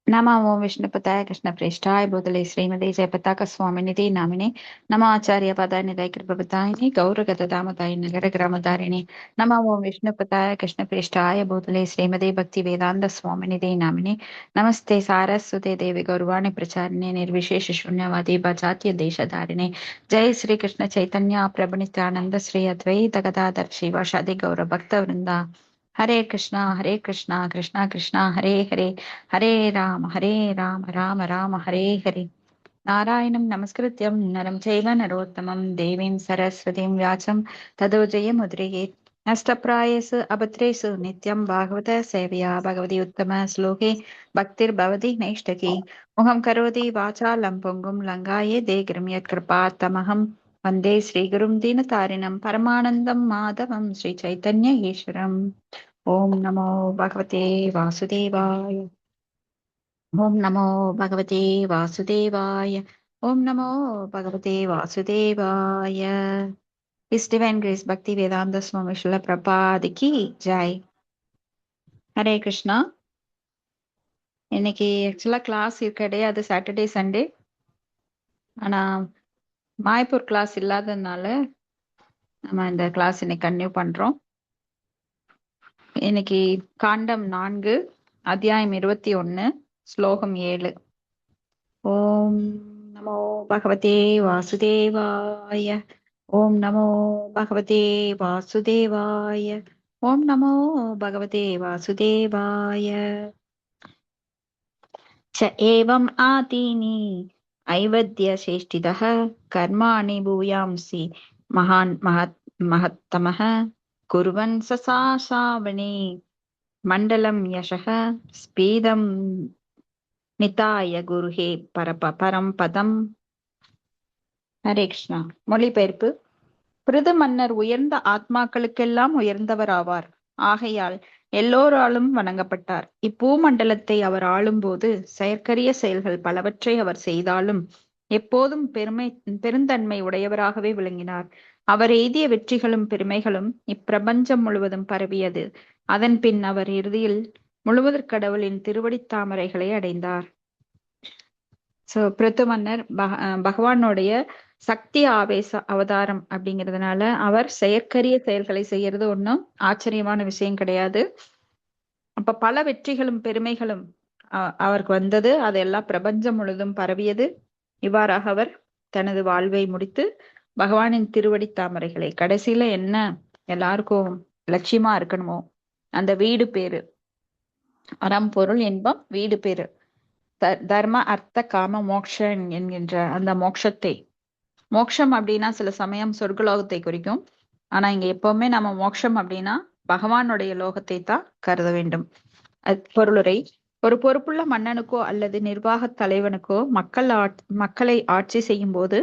नमो ओं विष्णुपताय कृष्णप्रेष्ठाय भूतले श्रीमते जयपताक स्वामिनिधि नामिने नमो आचार्य पदाय निधय कृपपतायिने गौरगतदामताय नगर ग्रामधारिणे नमो ओं विष्णुपताय कृष्णप्रेष्ठाय भूतले श्रीमते भक्ति वेदांत स्वामिनिधि नामिने नमस्ते सारस्वते देवी गौरवाणी प्रचारिणे निर्विशेष शून्यवादी बचात्य देशधारिणे जय श्री कृष्ण चैतन्य प्रभु नित्यानंद श्री अद्वैत गदाधर शिवाशादि गौर भक्त वृंदा हरे कृष्णा कृष्णा कृष्णा हरे हरे हरे राम राम राम हरे हरे नारायणं नमस्कृत्यं नरं चैव नरोत्तमं देवीं सरस्वतीं व्यासं ततो जयमुद्रयेत् नष्टप्रायेषु अभद्रेषु नित्यं भागवत सेवया भगवती उत्तमश्लोके भक्तिर्भवति नैष्ठकी मुहं करोति वाचालं पुङ्गुं लङ्घाये गिरिं यत्कृपात्तमहं वन्दे श्रीगुरुं दीनतारिणं परमानन्दं माधवं श्रीचैतन्य ईश्वरम् ॐ नमो भगवते वासुदेवाय ॐ नमो भगवते वासुदेवाय ॐ नमो भगवते वासुदेवाय His Divine Grace Bhakti Vedanta Swami Srila Prabhupada ki Joy. Hare Krishna. இன்னைக்கு ஆக்சுவலா கிளாஸ் கிடையாது, சாட்டர்டே சண்டே. ஆனா மாயப்பூர் கிளாஸ் இல்லாததுனால நம்ம இந்த கிளாஸ் இன்னைக்கு கன்டினியூ பண்றோம். இன்னைக்கு காண்டம் 4 அத்தியாயம் 21 ஸ்லோகம் 7. ஓம் நமோ பகவதே வாசுதேவாய ஓம் நமோ பகவதே வாசுதேவாய ஓம் நமோ பகவதே வாசுதேவாய च एवम् आदीनि ऐवद्यशेष्टितः कर्माणि भूयांसि महान् महत्तमः कुर्वन् ससाशावणे मण्डलं यशः स्पीदं நிதாய குருஹே பரம் பதம். ஹரே கிருஷ்ணா. மொழிபெயர்ப்பு. பிருது மன்னர் உயர்ந்த ஆத்மாக்களுக்கெல்லாம் உயர்ந்தவர் ஆவார். ஆகையால் எல்லோராலும் வணங்கப்பட்டார். இப்பூமண்டலத்தை அவர் ஆளும்போது செயற்கரிய செயல்கள் பலவற்றை அவர் செய்தாலும் எப்போதும் பெருந்தன்மை உடையவராகவே விளங்கினார். அவர் எய்திய வெற்றிகளும் பெருமைகளும் இப்பிரபஞ்சம் முழுவதும் பரவியது. அதன் பின் அவர் இறுதியில் முழுவதற் கடவுளின் திருவடித் தாமரைகளை அடைந்தார். சோ பிருத்து மன்னர் பகவானுடைய சக்தி ஆவேச அவதாரம் அப்படிங்கிறதுனால அவர் செயற்கரிய செயல்களை செய்யறது ஒன்றும் ஆச்சரியமான விஷயம் கிடையாது. அப்ப பல வெற்றிகளும் பெருமைகளும் அவருக்கு வந்தது. அதெல்லாம் பிரபஞ்சம் முழுதும் பரவியது. இவ்வாறாக அவர் தனது வாழ்வை முடித்து பகவானின் திருவடி தாமரைகளை, கடைசியில என்ன எல்லாருக்கும் லட்சியமா இருக்கணுமோ அந்த வீடு பேரு, அறம் பொருள் இன்பம் வீடு பேரு, தர்ம அர்த்த காம மோக்ஷன் என்கின்ற அந்த மோட்சத்தை, மோட்சம் அப்படின்னா சில சமயம் சொர்க்கலோகத்தை குறிக்கும். ஆனா இங்க எப்பவுமே நம்ம மோட்சம் அப்படின்னா பகவானுடைய லோகத்தை தான் கருத வேண்டும். பொருளுரை. ஒரு பொறுப்புள்ள மன்னனுக்கோ அல்லது நிர்வாக தலைவனுக்கோ மக்களை ஆட்சி செய்யும் போது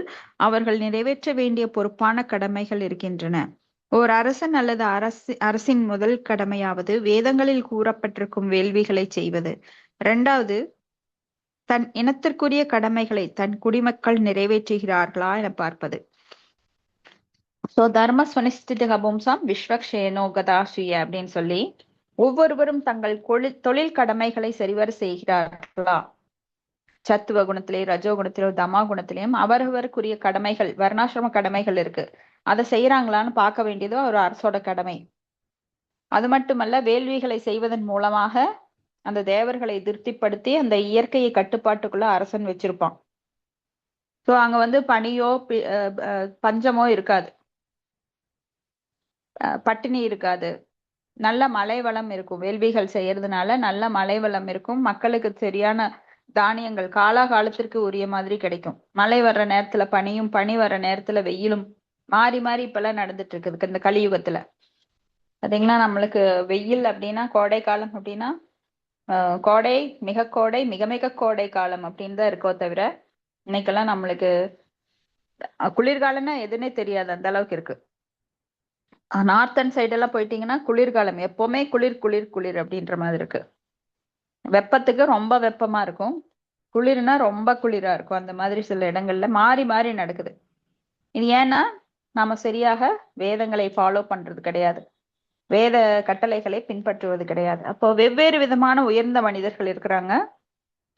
அவர்கள் நிறைவேற்ற வேண்டிய பொறுப்பான கடமைகள் இருக்கின்றன. ஓர் அரசன் அல்லது அரசின் முதல் கடமையாவது வேதங்களில் கூறப்பட்டிருக்கும் வேள்விகளை செய்வது. இரண்டாவது, தன் இனத்திற்குரிய கடமைகளை தன் குடிமக்கள் நிறைவேற்றுகிறார்களா என பார்ப்பது. சோ தர்ம சுனிஷ்டித பும்சம் விஸ்வக்ஷேனோ கதாசுய அப்படின்னு சொல்லி ஒவ்வொருவரும் தங்கள் தொழில் கடமைகளை சரிவர செய்கிறார்களா, சத்துவ குணத்திலேயும் ரஜோ குணத்திலேயும் தமா குணத்திலையும் அவரவருக்குரிய கடமைகள், வர்ணாசிரம கடமைகள் இருக்கு, அதை செய்யறாங்களான்னு பார்க்க வேண்டியதோ ஒரு அரசோட கடமை. அது மட்டுமல்ல, வேள்விகளை செய்வதன் மூலமாக அந்த தேவர்களை திருப்திப்படுத்தி அந்த இயற்கையை கட்டுப்பாட்டுக்குள்ள அரசன் வச்சிருப்பான். சோ அங்க பனியோ பஞ்சமோ இருக்காது, பட்டினி இருக்காது, நல்ல மழை வளம் இருக்கும். வேள்விகள் செய்யறதுனால நல்ல மழை வளம் இருக்கும். மக்களுக்கு சரியான தானியங்கள் காலாகாலத்திற்கு உரிய மாதிரி கிடைக்கும். மழை வர்ற நேரத்துல பனியும், பனி வர்ற நேரத்துல வெயிலும் மாறி மாறி இப்பெல்லாம் நடந்துட்டு இருக்குது இந்த கலியுகத்துல. பாத்தீங்கன்னா நம்மளுக்கு வெயில் அப்படின்னா கோடை காலம் அப்படின்னா கோடை, மிக கோடை, மிக மிக கோடை காலம் அப்படின்னு தான் இருக்கோ தவிர இன்னைக்கெல்லாம் நம்மளுக்கு குளிர்காலம்னா எதுன்னே தெரியாது, அந்த அளவுக்கு இருக்கு. நார்த்தன் சைடு எல்லாம் போயிட்டீங்கன்னா குளிர்காலம் எப்பவுமே குளிர் குளிர் குளிர் அப்படின்ற மாதிரி இருக்கு. வெப்பத்துக்கு ரொம்ப வெப்பமா இருக்கும், குளிர்னா ரொம்ப குளிரா இருக்கும். அந்த மாதிரி சில இடங்கள்ல மாறி மாறி நடக்குது. இது ஏன்னா நாம சரியாக வேதங்களை ஃபாலோ பண்றது கிடையாது, வேத கட்டளைகளை பின்பற்றுவது கிடையாது. அப்போ வெவ்வேறு விதமான உயர்ந்த மனிதர்கள் இருக்கிறாங்க.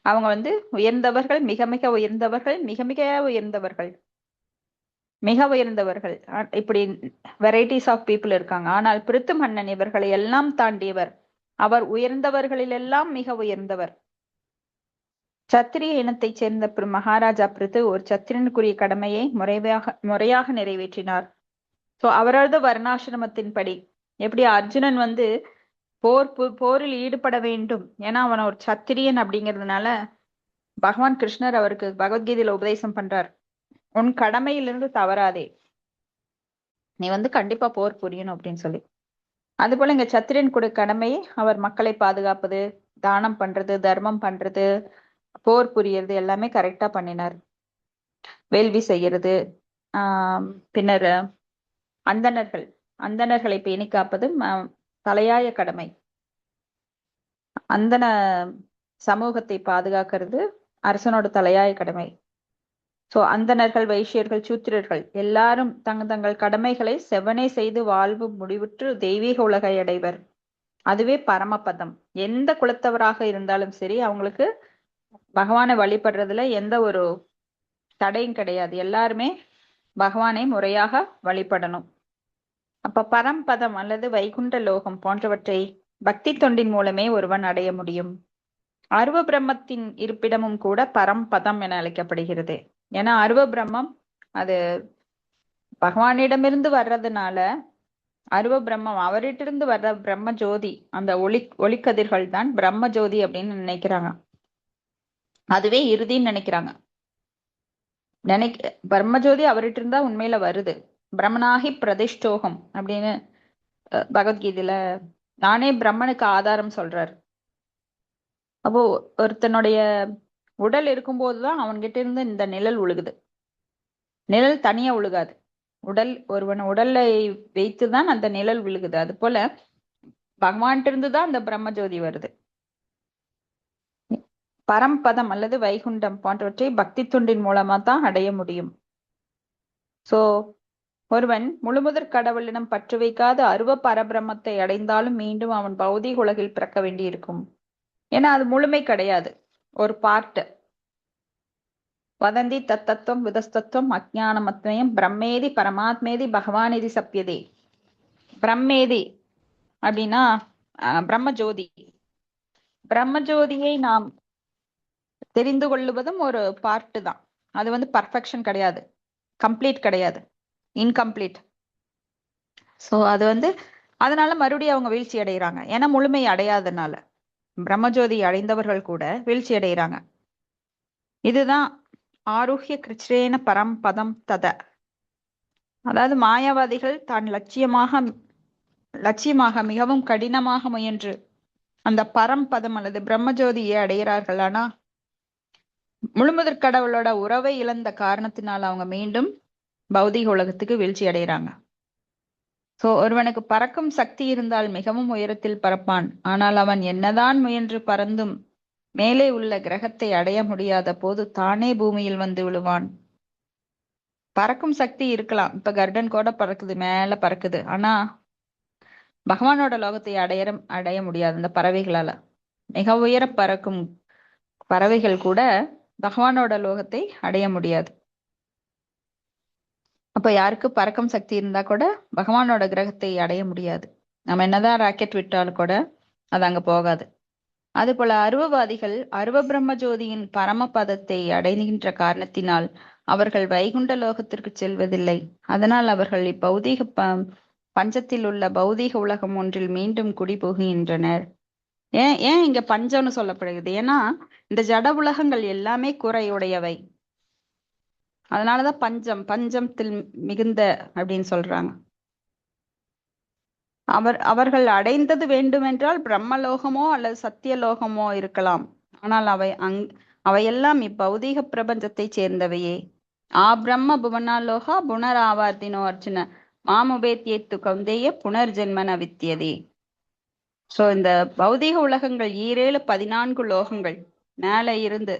அவங்க வந்து உயர்ந்தவர்கள், மிக மிக உயர்ந்தவர்கள், மிக மிக உயர்ந்தவர்கள், மிக உயர்ந்தவர்கள். இப்படி வெரைட்டிஸ் ஆஃப் பீப்புள் இருக்காங்க. ஆனால் பிருத்து மன்னன் இவர்களை எல்லாம் தாண்டியவர். அவர் உயர்ந்தவர்களிலெல்லாம் மிக உயர்ந்தவர். சத்திரிய இனத்தைச் சேர்ந்த மகாராஜா பிருத்து ஒரு சத்திரனுக்குரிய கடமையை முறையாக நிறைவேற்றினார். சோ அவரது வர்ணாசிரமத்தின்படி எப்படி அர்ஜுனன் வந்து போரில் ஈடுபட வேண்டும், ஏன்னா அவன் ஒரு சத்திரியன் அப்படிங்கிறதுனால பகவான் கிருஷ்ணர் அவருக்கு பகவத்கீதையில உபதேசம் பண்றார், உன் கடமையிலிருந்து தவறாதே, நீ வந்து கண்டிப்பா போர் புரியணும் அப்படின்னு சொல்லி. அது போல இங்க சத்திரியன் கூட கடமையை அவர் மக்களை பாதுகாப்பது, தானம் பண்றது, தர்மம் பண்றது, போர் புரியறது எல்லாமே கரெக்டா பண்ணினார். வேள்வி செய்யறது, பின்னர் அந்தணர்களை பேணி காப்பது தலையாய கடமை. அந்தன சமூகத்தை பாதுகாக்கிறது அரசனோட தலையாய கடமை. சோ அந்தணர்கள், வைசியர்கள், சூத்திரர்கள் எல்லாரும் தங்கள் கடமைகளை செவனே செய்து வாழ்வு முடிவுற்று தெய்வீக உலகை அடைவர். அதுவே பரமபதம். எந்த குலத்தவராக இருந்தாலும் சரி, அவங்களுக்கு பகவானை வழிபடுறதுல எந்த ஒரு தடையும் கிடையாது. எல்லாருமே பகவானை முறையாக வழிபடணும். அப்ப பரம்பதம் அல்லது வைகுண்ட லோகம் போன்றவற்றை பக்தி தொண்டின் மூலமே ஒருவன் அடைய முடியும். அருவ பிரம்மத்தின் இருப்பிடமும் கூட பரம்பதம் என அழைக்கப்படுகிறது. ஏன்னா அருவ பிரம்மம் அது பகவானிடமிருந்து வர்றதுனால அருவ பிரம்மம் அவரிட்டிருந்து வர்ற பிரம்ம ஜோதி, அந்த ஒளிக்கதிர்கள் தான் பிரம்ம ஜோதி அப்படின்னு நினைக்கிறாங்க. அதுவே இறுதின்னு நினைக்கிறாங்க. பிரம்மஜோதி அவர்கிட்ட இருந்தா உண்மையில வருது. பிரம்மனாகி பிரதிஷ்டோகம் அப்படின்னு பகவத்கீதையில நானே பிரம்மனுக்கு ஆதாரம் சொல்றாரு. அப்போ ஒருத்தனுடைய உடல் இருக்கும்போதுதான் அவன்கிட்ட இருந்து இந்த நிழல் உழுகுது. நிழல் தனியா உழுகாது. ஒருவன் உடலை வைத்துதான் அந்த நிழல் விழுகுது. அது போல பகவான்கிட்ட இருந்துதான் அந்த பிரம்மஜோதி வருது. பரம்பதம் அல்லது வைகுண்டம் போன்றவற்றை பக்தி தொண்டின் மூலமா தான் அடைய முடியும். சோ ஒருவன் முழுமுதற் கடவுளிடம் பற்று வைக்காத அருவ பரபிரம்மத்தை அடைந்தாலும் மீண்டும் அவன் பௌதிக உலகில் பிறக்க வேண்டி இருக்கும். ஏன்னா அது முழுமை கிடையாது, ஒரு பார்ட். வதந்தி தத்தத்துவம் விதஸ்தத்துவம் அஜ்ஞானமத்மயம் பிரம்மேதி பரமாத்மேதி பகவானேதி சப்பியதே. பிரம்மேதி அப்படின்னா பிரம்மஜோதி. பிரம்மஜோதியை நாம் தெரிந்து கொள்ளுவதும் ஒரு பார்ட் தான். அது வந்து பர்ஃபெக்ஷன் கிடையாது, கம்ப்ளீட் கிடையாது, இன்கம்ப்ளீட். சோ அது வந்து அதனால மறுபடியும் அவங்க வீழ்ச்சி அடைகிறாங்க. ஏன்னா முழுமை அடையாதனால பிரம்மஜோதி அடைந்தவர்கள் கூட வீழ்ச்சி அடைகிறாங்க. இதுதான் ஆருஹ்ய கிருச்ரேன பரம்பதம் தத. அதாவது மாயாவாதிகள் தான் லட்சியமாக மிகவும் கடினமாக முயன்று அந்த பரம்பதம் அல்லது பிரம்மஜோதியை அடைகிறார்கள். ஆனா முழுமுதற் கடவுளோட உறவை இழந்த காரணத்தினால் அவங்க மீண்டும் பௌதிக உலகத்துக்கு வீழ்ச்சி அடைகிறாங்க. சோ ஒருவனுக்கு பறக்கும் சக்தி இருந்தால் மிகவும் உயரத்தில் பறப்பான். ஆனால் அவன் என்னதான் முயன்று பறந்தும் மேலே உள்ள கிரகத்தை அடைய முடியாத போது தானே பூமியில் வந்து விழுவான். பறக்கும் சக்தி இருக்கலாம், இப்ப கர்டன் கூட பறக்குது, மேல பறக்குது. ஆனா பகவானோட லோகத்தை அடைய முடியாது அந்த பறவைகளால. மிக உயர பறக்கும் பறவைகள் கூட பகவானோட லோகத்தை அடைய முடியாது. அப்ப யாருக்கு பறக்கும் சக்தி இருந்தா கூட பகவானோட கிரகத்தை அடைய முடியாது. நம்ம என்னதான் ராக்கெட் விட்டாலும் கூட அது அங்க போகாது. அது போல அருவவாதிகள் அருவ பிரம்ம ஜோதியின் பரமபதத்தை அடைகின்ற காரணத்தினால் அவர்கள் வைகுண்ட லோகத்திற்கு செல்வதில்லை. அதனால் அவர்கள் இப்பௌதீக பஞ்சத்தில் உள்ள பௌதீக உலகம் ஒன்றில் மீண்டும் குடிபுகுகின்றனர். ஏன் இங்க பஞ்சம்னு சொல்லப்படுகிறது? ஏன்னா இந்த ஜட உலகங்கள் எல்லாமே குறையுடையவை. அதனாலதான் பஞ்சத்தில் மிகுந்த அப்படின்னு சொல்றாங்க. அவர்கள் அடைந்தது வேண்டுமென்றால் பிரம்மலோகமோ அல்லது சத்தியலோகமோ இருக்கலாம். ஆனால் அவையெல்லாம் இப்பௌதீக பிரபஞ்சத்தை சேர்ந்தவையே. பிரம்ம புவனாலோகா புனராவார்த்தினோ அர்ஜுன மாமுபேத்தியத்து கௌந்தேய புனர்ஜென்மன வித்தியதே. சோ இந்த பௌதீக உலகங்கள் 14 லோகங்கள் மேல இருந்து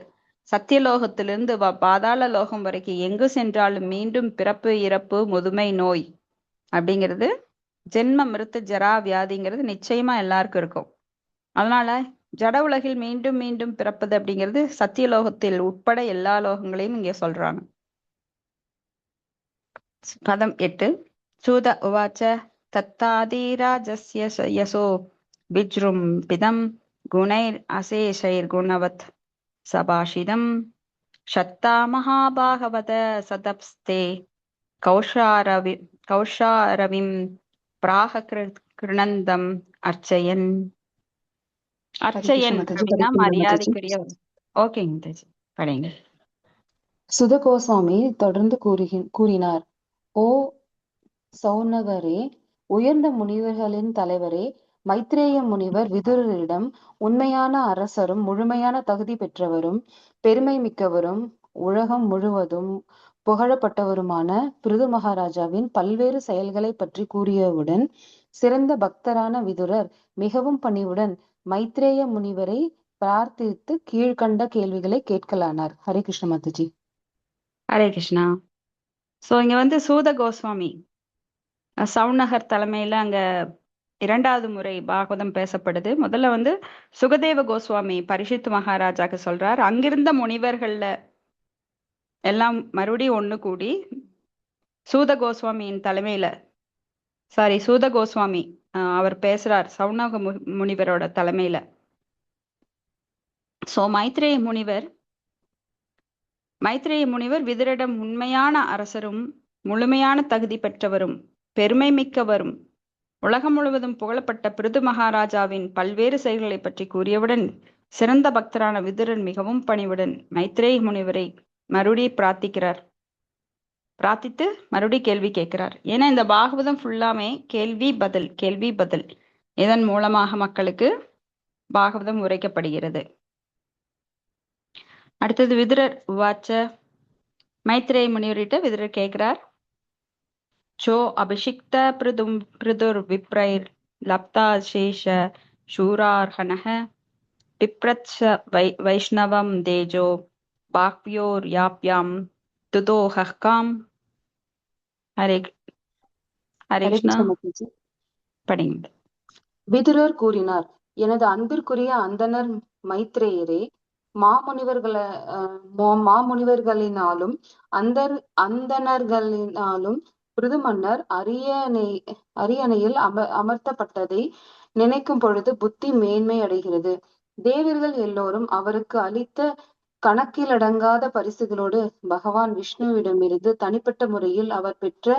சத்தியலோகத்திலிருந்து பாதாள லோகம் வரைக்கும் எங்கு சென்றாலும் மீண்டும் பிறப்பு, இறப்பு, முதுமை, நோய் அப்படிங்கிறது, ஜென்ம மிருத்து ஜரா வியாதிங்கிறது நிச்சயமா எல்லாருக்கும் இருக்கும். அதனால ஜட உலகில் மீண்டும் மீண்டும் பிறப்பது அப்படிங்கிறது சத்தியலோகத்தில் உட்பட எல்லா லோகங்களையும் இங்கே சொல்றாங்க. பதம் 8. சூத உவாச்ச தத்தாதிராஜஸ்ய யசோ விஜృம்பிதம் குணைர் அசேஷைர் குணவத் சபாஷிதம் ஷத்தா மகாபாகவத சதப்ஸ்தே கௌஷாரவிம் பிராக கிருணந்தம் அர்ச்சயன். அர்ச்சயன் அப்படின்னா மரியாதைக்குரிய. ஓகேங்க மாதாஜி, படிங்க. சுத கோஸ்வாமி தொடர்ந்து கூறினார், ஓ சௌனகரே, உயர்ந்த முனிவர்களின் தலைவரே, மைத்ரேய முனிவர் விதுரரிடம் உண்மையான அரசரும் முழுமையான தகுதி பெற்றவரும் பெருமை மிக்கவரும் உலகம் முழுவதும் புகழப்பட்டவருமான பிருது மகாராஜாவின் பல்வேறு செயல்களை பற்றி கூறியவுடன் சிறந்த பக்தரான விதுரர் மிகவும் பணிவுடன் மைத்ரேய முனிவரை பிரார்த்தித்து கீழ்கண்ட கேள்விகளை கேட்கலானார். ஹரே கிருஷ்ண மாதாஜி. ஹரே கிருஷ்ணா. சோ இங்க சூத கோஸ்வாமி சவுனகர் தலைமையில அங்க 2வது முறை பாகவதம் பேசப்படுது. முதல்ல சுகதேவ கோஸ்வாமி பரிஷித் மகாராஜாக்கு சொல்றார். அங்கிருந்த முனிவர்கள்ல எல்லாம் மறுபடியும் ஒண்ணு கூடி சூத கோஸ்வாமியின் தலைமையில சூத கோஸ்வாமி அவர் பேசுறார் சவுனக முனிவரோட தலைமையில. சோ மைத்ரேய முனிவர் விதுரிடம் உண்மையான அரசரும் முழுமையான தகுதி பெற்றவரும் பெருமை மிக்கவரும் உலகம் முழுவதும் புகழப்பட்ட பிருது மகாராஜாவின் பல்வேறு செயல்களை பற்றி கூறியவுடன் சிறந்த பக்தரான விதுரன் மிகவும் பணிவுடன் மைத்ரேய முனிவரை பிரார்த்தித்து மறுபடியும் கேள்வி கேட்கிறார். ஏன்னா இந்த பாகவதம் ஃபுல்லாமே கேள்வி பதில் இதன் மூலமாக மக்களுக்கு பாகவதம் உரைக்கப்படுகிறது. அடுத்தது விதுரர் உவாச்ச. மைத்ரேய முனிவர்கிட்ட விதுரர் கேட்கிறார், சோ அபிஷிக்த பிருதுர் விப்ரைர் லப்தா சேஷ சூரார்ஹனஹ பிப்ரத்ஸ வைஷ்ணவம் தேஜோ பாக்யோர் யாப்யாம் துதோஹகாம். ஹரே கிருஷ்ணா, படிங்க. விதுரர் கூறினார், எனது அன்பிற்குரிய அந்தனர் மைத்ரேயரே, மாமுனிவர்களினாலும் அந்தணர்களினாலும் பிருது மன்னர் அரியணையில் அமர்த்தப்பட்டதை நினைக்கும் பொழுது புத்தி மேன்மை அடைகிறது. தேவர்கள் எல்லோரும் அவருக்கு அளித்த கணக்கிலடங்காத பரிசுகளோடு பகவான் விஷ்ணுவிடமிருந்து தனிப்பட்ட முறையில் அவர் பெற்ற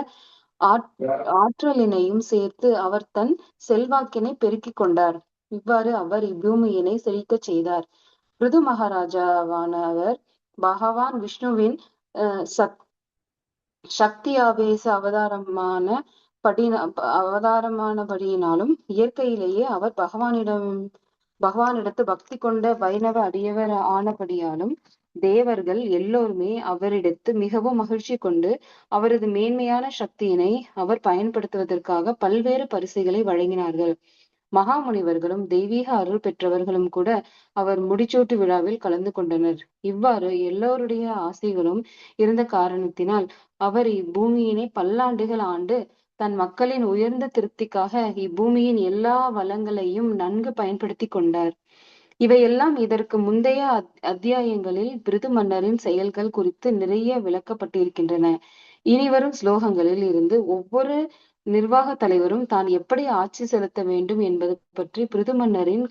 ஆற்றலினையும் சேர்த்து அவர் தன் செல்வாக்கினை பெருக்கிக் கொண்டார். இவ்வாறு அவர் இப்பூமியினை செழிக்கச் செய்தார். பிருது மகாராஜாவானவர் பகவான் விஷ்ணுவின் சக்தியாவேச அவதாரமானபடியினாலும் இயற்கையிலேயே அவர் பகவானிடத்து பக்தி கொண்ட வைணவ அடியவர் ஆனபடியாலும் தேவர்கள் எல்லோருமே அவரிடத்து மிகவும் மகிழ்ச்சி கொண்டு அவரது மேன்மையான சக்தியினை அவர் பயன்படுத்துவதற்காக பல்வேறு பரிசுகளை வழங்கினார்கள். மகாமுனிவர்களும் தெய்வீக அருள் பெற்றவர்களும் கூட அவர் முடிச்சூட்டு விழாவில் கலந்து கொண்டனர். இவ்வாறு எல்லோருடைய ஆசைகளும் இருந்த காரணத்தினால் அவர் இப்பூமியினை பல்லாண்டுகள் ஆண்டு தன் மக்களின் உயர்ந்த திருப்திக்காக இப்பூமியின் எல்லா வளங்களையும் நன்கு பயன்படுத்தி கொண்டார். இவையெல்லாம் இதற்கு முந்தைய அத்தியாயங்களில் பிருது மன்னரின் செயல்கள் குறித்து நிறைய விளக்கப்பட்டிருக்கின்றன. இனிவரும் ஸ்லோகங்களில் இருந்து ஒவ்வொரு நிர்வாக தலைவரும் தான் எப்படி ஆட்சி செலுத்த வேண்டும் என்பது பற்றி பிருது மன்னரின்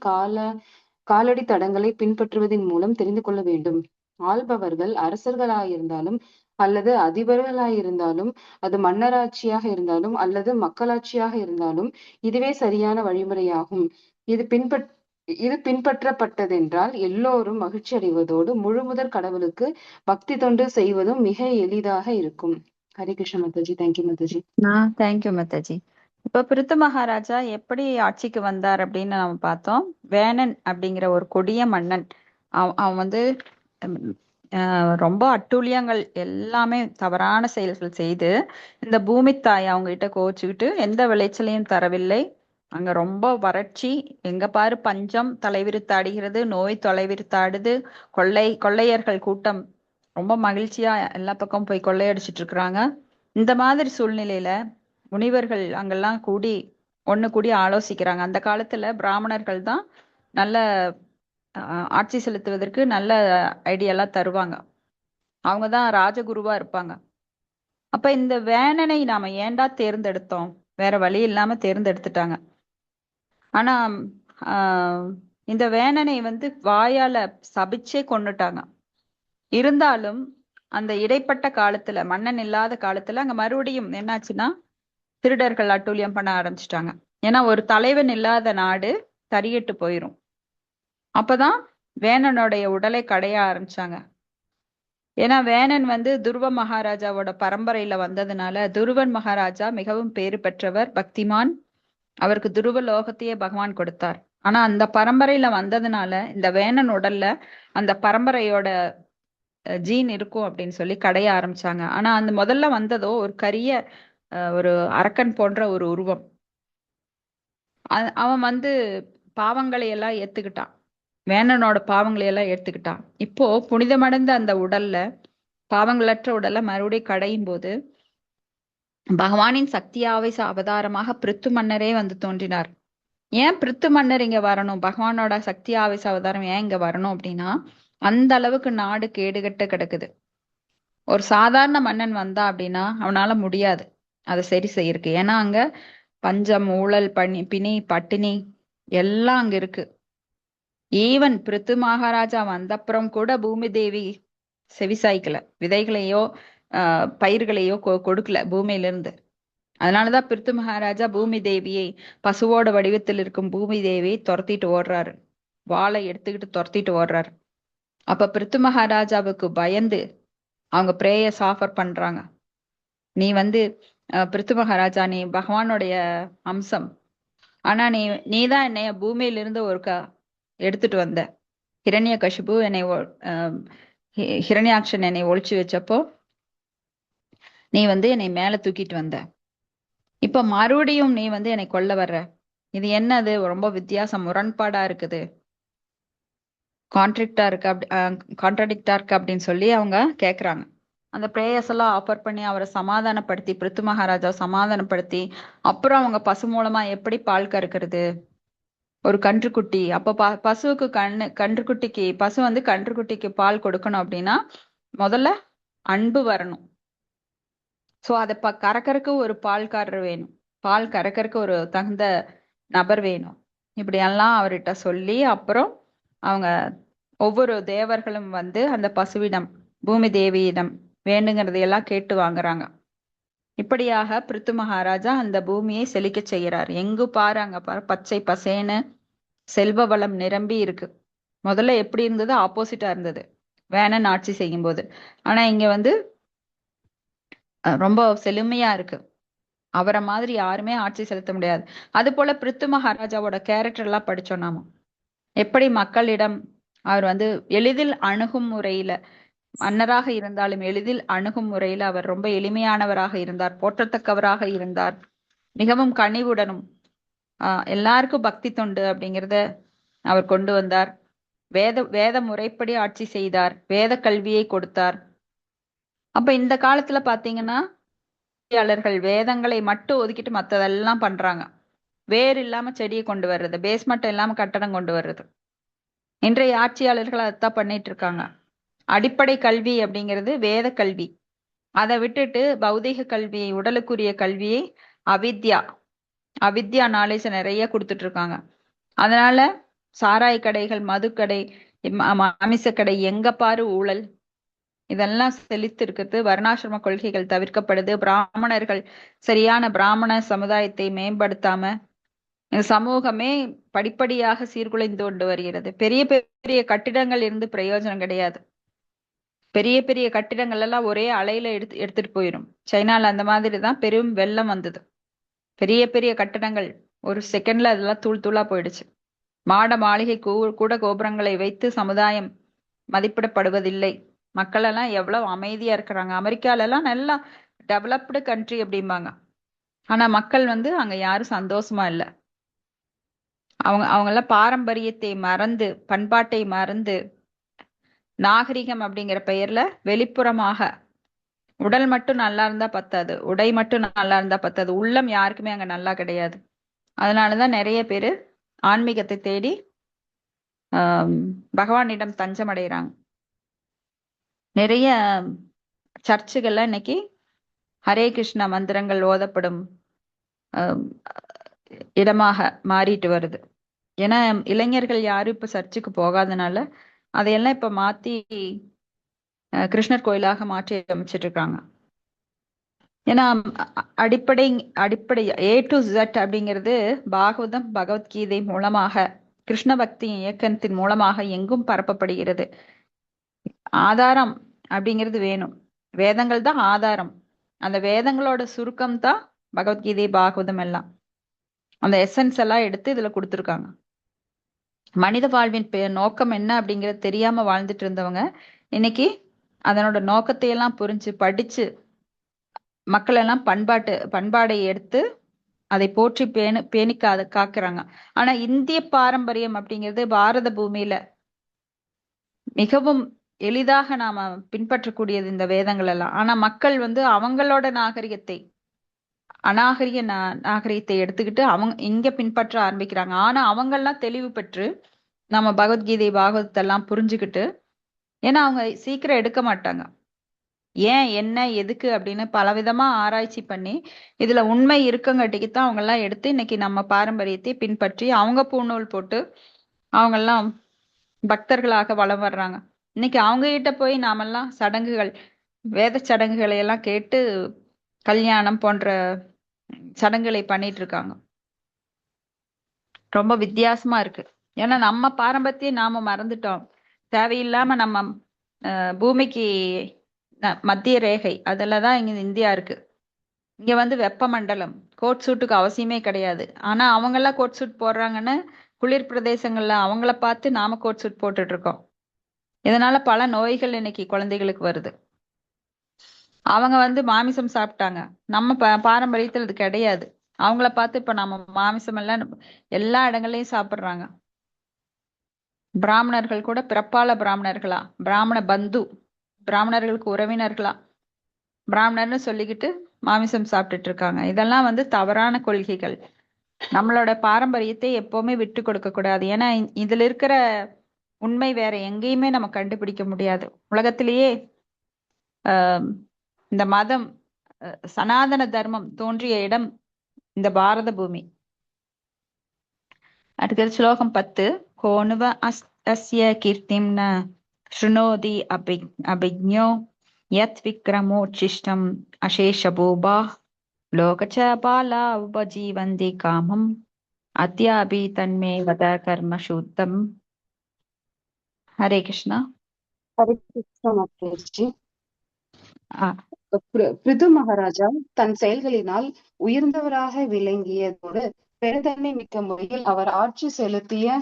காலடி தடங்களை பின்பற்றுவதன் மூலம் தெரிந்து கொள்ள வேண்டும். ஆள்பவர்கள் அரசர்களாயிருந்தாலும் அல்லது அதிபர்களாயிருந்தாலும், அது மன்னராட்சியாக இருந்தாலும் அல்லது மக்களாட்சியாக இருந்தாலும் இதுவே சரியான வழிமுறையாகும். இது பின்பற்றப்பட்டதென்றால் எல்லோரும் மகிழ்ச்சி அடைவதோடு முழுமுதற் கடவுளுக்கு பக்தி தொண்டு செய்வதும் மிக எளிதாக இருக்கும். ஹரே கிருஷ்ண மாதாஜி. தேங்க்யூ மாதாஜி. தேங்க்யூ மாதாஜி. இப்ப பிருத்து மகாராஜா எப்படி ஆட்சிக்கு வந்தார் அப்படின்னு நம்ம பார்த்தோம். வேணன் அப்படிங்கிற ஒரு கொடிய மன்னன். அவன் ரொம்ப அட்டூழியங்கள் எல்லாமே தவறான செயல்கள் செய்து இந்த பூமி தாய் அவங்க கிட்ட கோச்சுக்கிட்டு எந்த விளைச்சலையும் தரவில்லை. அங்க ரொம்ப வறட்சி, எங்க பாரு பஞ்சம் தலைவிரித்தாடுகிறது, நோய் தொலைவிரித்தாடுது, கொள்ளையர்கள் கூட்டம் ரொம்ப மகிழ்ச்சியா எல்லா பக்கம் போய் கொள்ளையடிச்சிட்டு இருக்கிறாங்க. இந்த மாதிரி சூழ்நிலையில முனிவர்கள் அங்கெல்லாம் ஒண்ணு கூடி ஆலோசிக்கிறாங்க. அந்த காலத்துல பிராமணர்கள் தான் நல்ல ஆட்சி செலுத்துவதற்கு நல்ல ஐடியாலாம் தருவாங்க. அவங்க தான் ராஜகுருவா இருப்பாங்க. அப்ப இந்த வேணனை நாம ஏன்டா தேர்ந்தெடுத்தோம்? வேற வழி இல்லாம தேர்ந்தெடுத்துட்டாங்க. ஆனா ஆஹ் இந்த வேணனை வந்து வாயால சபிச்சே கொன்னுட்டாங்க. இருந்தாலும் அந்த இடைப்பட்ட காலத்துல, மன்னன் இல்லாத காலத்துல அங்க மறுபடியும் என்னாச்சுன்னா திருடர்கள் அட்டூழியம் பண்ண ஆரம்பிச்சிட்டாங்க. ஏன்னா ஒரு தலைவன் இல்லாத நாடு தறிகெட்டு போயிரும். அப்பதான் வேணனுடைய உடலை கடைய ஆரம்பிச்சாங்க. ஏன்னா வேணன் வந்து துருவ மகாராஜாவோட பரம்பரையில வந்ததுனால, துருவன் மகாராஜா மிகவும் பேறு பெற்றவர், பக்திமான். அவருக்கு துருவ லோகத்தையே பகவான் கொடுத்தார். ஆனா அந்த பரம்பரையில வந்ததுனால இந்த வேணன் உடல்ல அந்த பரம்பரையோட ஜீன் இருக்கும் அப்படின்னு சொல்லி கடைய ஆரம்பிச்சாங்க. ஆனா அந்த முதல்ல வந்ததோ ஒரு கரிய ஒரு அரக்கன் போன்ற ஒரு உருவம். அவன் வந்து பாவங்களை எல்லாம் ஏத்துக்கிட்டான். வேணனோட பாவங்களை எல்லாம் ஏத்துக்கிட்டான். இப்போ புனிதமடைந்த அந்த உடல்ல, பாவங்களற்ற உடல்ல மறுபடியும் கடையும் போது பகவானின் சக்தியாவேச அவதாரமாக பிருத்து மன்னரே வந்து தோன்றினார். ஏன் பிருத்து மன்னர் இங்க வரணும்? பகவானோட சக்தி ஆவேச அவதாரம் ஏன் இங்க வரணும் அப்படின்னா, அந்த அளவுக்கு நாடு கேடுகெட்டு கிடக்குது. ஒரு சாதாரண மன்னன் வந்தா அப்படின்னா அவனால முடியாது அதை சரி செய்யறதுக்கு. ஏன்னா அங்க பஞ்சம், ஊழல், பிணி, பட்டினி எல்லாம் அங்க இருக்கு. ஈவன் பிருத்து மகாராஜா வந்தப்புறம் கூட பூமி தேவி செவிசாய்க்கல, விதைகளையோ பயிர்களையோ கொடுக்கல பூமியிலிருந்து. அதனாலதான் பிருத்து மகாராஜா பூமி தேவியை, பசுவோட வடிவத்தில் இருக்கும் பூமி தேவியை துரத்திட்டு ஓடுறாரு. வாளை எடுத்துக்கிட்டு துரத்திட்டு ஓடுறாரு. அப்ப பிருத்து மகாராஜாவுக்கு பயந்து அவங்க பிரேயர்ஸ் ஆஃபர் பண்றாங்க. நீ வந்து பிருத்து மகாராஜா, நீ பகவானுடைய அம்சம். ஆனா நீதான் என்னைய பூமியிலிருந்து எடுத்துட்டு வந்த. ஹிரண்ய கசிபு என்னை ஹிரண்யாக்ஷன் என்னை ஒழிச்சு வச்சப்போ நீ வந்து என்னை மேல தூக்கிட்டு வந்த. இப்ப மறுபடியும் நீ வந்து என்னை கொல்ல வர்ற. இது என்னது? ரொம்ப வித்தியாசம், முரண்பாடா இருக்குது, கான்ட்ராடிக்டா இருக்கு அப்படின்னு சொல்லி அவங்க கேக்குறாங்க. அந்த பிரேயர்ஸ் எல்லாம் ஆஃபர் பண்ணி அவரை சமாதானப்படுத்தி, பிருத்து மகாராஜா சமாதானப்படுத்தி, அப்புறம் அவங்க பசு மூலமா எப்படி பால் கறக்கிறது? ஒரு கன்றுக்குட்டி. அப்ப பசுவுக்கு கன்றுக்குட்டிக்கு, பசு வந்து கன்றுக்குட்டிக்கு பால் கொடுக்கணும் அப்படின்னா முதல்ல அன்பு வரணும். சோ அதை கறக்கறக்கு ஒரு பால்காரர் வேணும், பால் கறக்கறக்கு ஒரு தகுந்த நபர் வேணும். இப்படி எல்லாம் அவர்கிட்ட சொல்லி அப்புறம் அவங்க ஒவ்வொரு தேவர்களும் வந்து அந்த பசுவிடம், பூமி தேவியிடம் வேண்டுங்கிறதையெல்லாம் கேட்டு வாங்குறாங்க. இப்படியாக பிருத்து மகாராஜா அந்த பூமியை செழிக்க செய்யறாரு. எங்கு பாரு அங்க பாரு பச்சை பசேன்னு செல்வ வளம் நிரம்பி இருக்கு. முதல்ல எப்படி இருந்தது? ஆப்போசிட்டா இருந்தது வேணன் ஆட்சி செய்யும் போது. ஆனா இங்க வந்து ரொம்ப செழுமையா இருக்கு. அவரை மாதிரி யாருமே ஆட்சி செலுத்த முடியாது. அது போல பிருத்து மகாராஜாவோட கேரக்டர் எல்லாம் படிச்சோம் நாம. எப்படி மக்களிடம் அவர் வந்து எளிதில் அணுகும் முறையில, மன்னராக இருந்தாலும் எளிதில் அணுகும் முறையில அவர் ரொம்ப எளிமையானவராக இருந்தார், போற்றத்தக்கவராக இருந்தார், மிகவும் கனிவுடனும் எல்லாருக்கும் பக்தி தொண்டு அப்படிங்கிறத அவர் கொண்டு வந்தார். வேத முறைப்படி ஆட்சி செய்தார், வேத கல்வியை கொடுத்தார். அப்ப இந்த காலத்துல பாத்தீங்கன்னா வேதங்களை மட்டும் ஒதுக்கிட்டு மத்ததெல்லாம் பண்றாங்க. வேர் இல்லாம செடியை கொண்டு வர்றது, பேஸ்மெண்ட் இல்லாம கட்டடம் கொண்டு வர்றது. இன்றைய ஆட்சியாளர்கள் அதைத்தான் பண்ணிட்டு இருக்காங்க. அடிப்படை கல்வி அப்படிங்கிறது வேத கல்வி. அதை விட்டுட்டு பௌதீக கல்வியை, உடலுக்குரிய கல்வியை, அவித்யா நாலேஜ் நிறைய கொடுத்துட்டு இருக்காங்க. அதனால சாராய கடைகள், மதுக்கடை, மாமிசக்கடை, எங்க பாரு ஊழல், இதெல்லாம் செழித்து இருக்குது. வர்ணாசிரம கொள்கைகள் தவிர்க்கப்படுது. பிராமணர்கள் சரியான பிராமண சமுதாயத்தை மேம்படுத்தாம இந்த சமூகமே படிப்படியாக சீர்குலைந்து கொண்டு வருகிறது. பெரிய பெரிய கட்டிடங்கள் இருந்து பிரயோஜனம் கிடையாது. பெரிய பெரிய கட்டிடங்கள் எல்லாம் ஒரே அலையில எடுத்துட்டு போயிடும். சைனால அந்த மாதிரி தான் பெரும் வெள்ளம் வந்தது. பெரிய பெரிய கட்டிடங்கள் ஒரு செகண்ட்ல அதெல்லாம் தூள் தூளா போயிடுச்சு. மாட மாளிகை கூட கோபுரங்களை வைத்து சமுதாயம் மதிப்பிடப்படுவதில்லை. மக்கள் எல்லாம் எவ்வளவு அமைதியா இருக்கிறாங்க. அமெரிக்கால எல்லாம் நல்லா டெவலப்டு கண்ட்ரி அப்படிம்பாங்க. ஆனா மக்கள் வந்து அங்க யாரும் சந்தோஷமா இல்ல. அவங்க எல்லாம் பாரம்பரியத்தை மறந்து, பண்பாட்டை மறந்து, நாகரிகம் அப்படிங்கிற பெயர்ல வெளிப்புறமாக உடல் மட்டும் நல்லா இருந்தா பத்தாது, உடை மட்டும் நல்லா இருந்தா பத்தாது, உள்ளம் யாருக்குமே அங்க நல்லா கிடையாது. அதனாலதான் நிறைய பேரு ஆன்மீகத்தை தேடி பகவானிடம் தஞ்சம் அடைகிறாங்க. நிறைய சர்ச்சுகள்ல இன்னைக்கு ஹரே கிருஷ்ணா மந்திரங்கள் ஓதப்படும் ஆம், இடமாக மாறிட்டு வருது. ஏன்னா இளைஞர்கள் யாரும் இப்ப சர்ச்சுக்கு போகாதனால அதையெல்லாம் இப்ப மாத்தி கிருஷ்ணர் கோயிலாக மாற்றி அமைச்சிட்டு இருக்காங்க. ஏன்னா அடிப்படை அடிப்படை A to Z அப்படிங்கிறது பாகவதம் பகவத்கீதை மூலமாக கிருஷ்ண பக்தி இயக்கத்தின் மூலமாக எங்கும் பரப்பப்படுகிறது. ஆதாரம் அப்படிங்கிறது வேணும். வேதங்கள் தான் ஆதாரம். அந்த வேதங்களோட சுருக்கம் தான் பகவத்கீதை பாகவதம் எல்லாம். அந்த எசன்ஸ் எல்லாம் எடுத்து இதுல கொடுத்துருக்காங்க. மனித வாழ்வின் நோக்கம் என்ன அப்படிங்கறது தெரியாம வாழ்ந்துட்டு இருந்தவங்க இன்னைக்கு அதனோட நோக்கத்தை எல்லாம் புரிஞ்சு படிச்சு மக்கள் எல்லாம் பண்பாடை எடுத்து அதை போற்றி பேணி காக்குறாங்க. ஆனா இந்திய பாரம்பரியம் அப்படிங்கிறது பாரத பூமியில மிகவும் எளிதாக நாம பின்பற்றக்கூடியது இந்த வேதங்கள் எல்லாம். ஆனா மக்கள் வந்து அவங்களோட நாகரிகத்தை எடுத்துக்கிட்டு அவங்க இங்க பின்பற்ற ஆரம்பிக்கிறாங்க. ஆனா அவங்கெல்லாம் தெளிவு பெற்று நம்ம பகவத்கீதை பாகவதத்தை எல்லாம் புரிஞ்சுக்கிட்டு, ஏன்னா அவங்க சீக்கிரம் எடுக்க மாட்டாங்க. ஏன் என்ன எதுக்கு அப்படின்னு பலவிதமா ஆராய்ச்சி பண்ணி இதுல உண்மை இருக்கங்காட்டிக்கு தான் அவங்க எல்லாம் எடுத்து இன்னைக்கு நம்ம பாரம்பரியத்தை பின்பற்றி அவங்க பூநூல் போட்டு அவங்க எல்லாம் பக்தர்களாக வலம் வர்றாங்க. இன்னைக்கு அவங்க கிட்ட போய் நாமெல்லாம் சடங்குகள் வேத சடங்குகளை எல்லாம் கேட்டு கல்யாணம் போன்ற சடங்குகளை பண்ணிட்டு இருக்காங்க. ரொம்ப வித்தியாசமா இருக்கு. ஏன்னா நம்ம பாரம்பரியத்தை நாம மறந்துட்டோம். தேவையில்லாம நம்ம பூமிக்கு மத்திய ரேகை அதுலதான் இங்க இந்தியா இருக்கு. இங்க வந்து வெப்பமண்டலம், கோட் சூட்டுக்கு அவசியமே கிடையாது. ஆனா அவங்க எல்லாம் கோட் சூட் போடுறாங்கன்னு குளிர் பிரதேசங்கள்ல அவங்கள பார்த்து நாம கோட் சூட் போட்டுட்டு இருக்கோம். இதனால பல நோய்கள் இன்னைக்கு குழந்தைகளுக்கு வருது. அவங்க வந்து மாமிசம் சாப்பிட்டாங்க. நம்ம பாரம்பரியத்துல இது கிடையாது. அவங்கள பார்த்து இப்ப நம்ம மாமிசம் எல்லாம் எல்லா இடங்கள்லயும் சாப்பிடுறாங்க. பிராமணர்கள் கூட பிறப்பால பிராமணர்களா, பிராமண பந்து, பிராமணர்களுக்கு உறவினர்களா பிராமணர்னு சொல்லிக்கிட்டு மாமிசம் சாப்பிட்டுட்டு இருக்காங்க. இதெல்லாம் வந்து தவறான கொள்கைகள். நம்மளோட பாரம்பரியத்தை எப்பவுமே விட்டு கொடுக்க கூடாது. ஏன்னா இதுல இருக்கிற உண்மை வேற எங்கேயுமே நம்ம கண்டுபிடிக்க முடியாது. உலகத்திலேயே இந்த மதம் சனாதன தர்மம் தோன்றிய இடம் இந்த பாரத பூமி. அடுத்தது ஸ்லோகம் 10. கோனுவ அஸ்ய கீர்த்திம் ந ஸ்ருணோதி அபிஜ்ஞோ யத் விக்ரமோச்சிஷ்டம் அசேஷபூபா லோகச்ச பாலா உபஜீவந்தி காமம் அத்யாபி தன்மே வத கர்ம சூத்தம். ஹரே கிருஷ்ணா. ஹரே கிருஷ்ணா மாதாஜி. பிருது மகாராஜா தன் செயல்களினால் உயர்ந்தவராக விளங்கியதோடு பெருந்தன்மை மிக்க முறையில் அவர் ஆட்சி செலுத்திய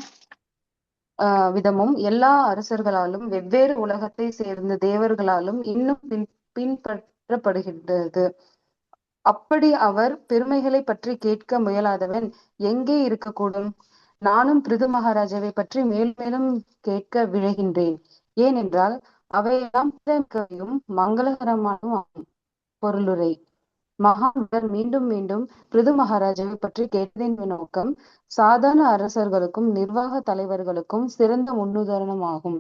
விதமும் எல்லா அரசர்களாலும் வெவ்வேறு உலகத்தை சேர்ந்த தேவர்களாலும் இன்னும் பின்பற்றப்படுகின்றது. அப்படி அவர் பெருமைகளை பற்றி கேட்க முயலாதவன் எங்கே இருக்கக்கூடும்? நானும் பிருது மகாராஜாவை பற்றி மேலும் மேலும் கேட்க விழைகின்றேன். ஏனென்றால் அவையெல்லாம் மங்களகரமானதும் ஆகும். பொருளுரை. மகான்கள் மீண்டும் மீண்டும் பிருது மகாராஜாவை பற்றி கேட்டதின் நோக்கம் சாதாரண அரசர்களுக்கும் நிர்வாக தலைவர்களுக்கும் சிறந்த முன்னுதாரணமாகும்.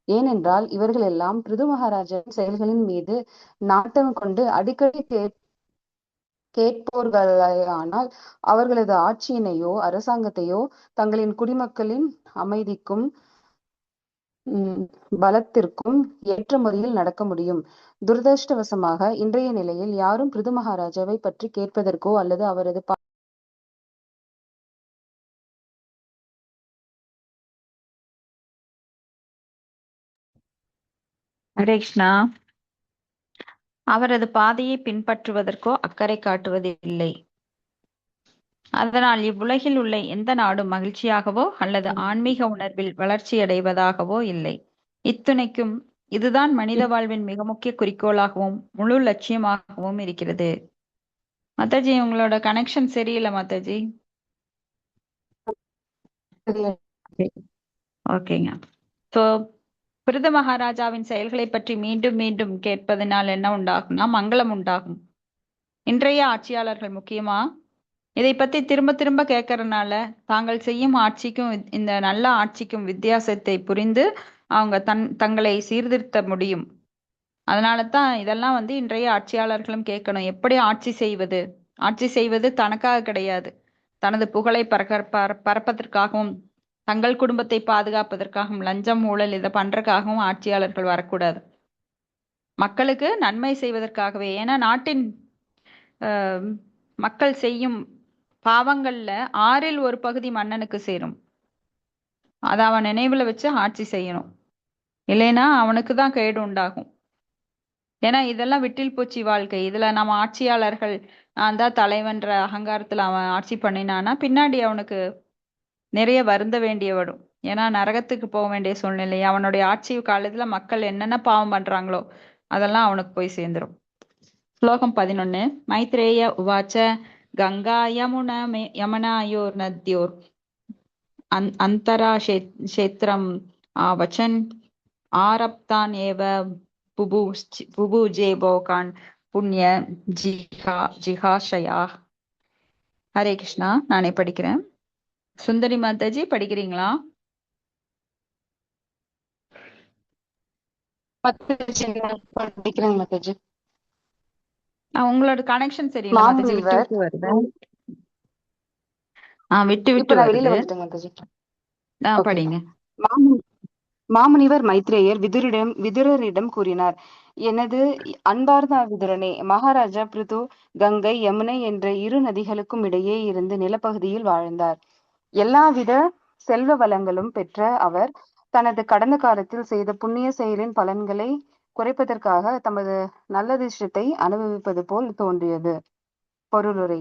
ஏனென்றால் இவர்கள் எல்லாம் பிருது மகாராஜாவின் செயல்களின் மீது நாட்டம் கொண்டு அடிக்கடி கேட்போர்களானால் அவர்களது ஆட்சியினையோ அரசாங்கத்தையோ தங்களின் குடிமக்களின் அமைதிக்கும் பலத்திற்கும் ஏற்ற முறையில் நடக்க முடியும். துரதிருஷ்டவசமாக இன்றைய நிலையில் யாரும் பிருது மகாராஜாவை பற்றி கேட்பதற்கோ அல்லது அவரது ஹரே கிருஷ்ணா. அவரது பாதையை பின்பற்றுவதற்கோ அக்கறை காட்டுவதில்லை. அதனால் இவ்வுலகில் உள்ள எந்த நாடும் மகிழ்ச்சியாகவோ அல்லது ஆன்மீக உணர்வில் வளர்ச்சி அடைவதாகவோ இல்லை. இத்துணைக்கும் இதுதான் மனித வாழ்வின் மிக முக்கிய குறிக்கோளாகவும் முழு லட்சியமாகவும் இருக்கிறது. மாதாஜி, உங்களோட கனெக்ஷன் சரியில்லை மாதாஜி. ஓகேங்க. சோ பிருது மகாராஜாவின் செயல்களை பற்றி மீண்டும் மீண்டும் கேட்பதனால் என்ன உண்டாகும்னா மங்களம் உண்டாகும். இன்றைய ஆட்சியாளர்கள் முக்கியமா இதை பத்தி திரும்ப திரும்ப கேட்கறதுனால தாங்கள் செய்யும் ஆட்சிக்கும் இந்த நல்ல ஆட்சிக்கும் வித்தியாசத்தை புரிந்து அவங்க தங்களை சீர்திருத்த முடியும். அதனால தான் இதெல்லாம் இன்றைய ஆட்சியாளர்களும் கேட்கணும். எப்படி ஆட்சி செய்வது? ஆட்சி செய்வது தனக்காக கிடையாது, தனது புகழை பரப்பதற்காகவும் தங்கள் குடும்பத்தை பாதுகாப்பதற்காகவும் லஞ்சம் ஊழல் இதை பண்றதுக்காகவும் ஆட்சியாளர்கள் வரக்கூடாது. மக்களுக்கு நன்மை செய்வதற்காகவே. ஏன்னா நாட்டின் மக்கள் செய்யும் பாவங்கள்ல 1/6 மன்னனுக்கு சேரும். அதை அவன் நினைவுல வச்சு ஆட்சி செய்யணும். இல்லைன்னா அவனுக்கு தான் கேடு உண்டாகும். ஏன்னா இதெல்லாம் விட்டில் பூச்சி வாழ்க்கை. இதுல நம்ம ஆட்சியாளர்கள் நான் தான் தலைவன்ற அகங்காரத்துல அவன் ஆட்சி பண்ணினானா பின்னாடி அவனுக்கு நிறைய வருந்த வேண்டிய வரும். ஏன்னா நரகத்துக்கு போக வேண்டிய சூழ்நிலை. அவனுடைய ஆட்சி காலத்துல மக்கள் என்னென்ன பாவம் பண்றாங்களோ அதெல்லாம் அவனுக்கு போய் சேர்ந்துரும். ஸ்லோகம் 11. மைத்ரேய உவாச்ச கங்கா யமுனாயோர் நத்யோர் அந்தரா கஷேத்திரம் ஆவச்சன் ஆரப்தான் ஏவ புபுஜே போகான் புண்ணிய ஜிஹாஷயா. ஹரே கிருஷ்ணா. நானே படிக்கிறேன். சுந்தரி மாதாஜி படிக்கிறீங்களா? படிக்கிறேங்க மாதாஜி. உங்களோட கனெக்ஷன் சரியில்லை மாதாஜி, விட்டு விட்டு வருது. விட்டு விட்டு வெளியில வருது. வந்துட்டேங்க மாதாஜி. படிங்க. மாமுனிவர் மைத்ரேயர் விதுரரிடம் கூறினார், எனது அன்பார்ந்த விதுரனே, மகாராஜா பிருது கங்கை யமுனை என்ற 2 நதிகளுக்கும் இடையே இருந்து நிலப்பகுதியில் வாழ்ந்தார். எல்லாவித செல்வ வளங்களும் பெற்ற அவர் தனது கடந்த காலத்தில் செய்த புண்ணிய செயலின் பலன்களை குறைப்பதற்காக தமது நல்லதிஷ்டத்தை அனுபவிப்பது போல் தோன்றியது. பொருளுரை.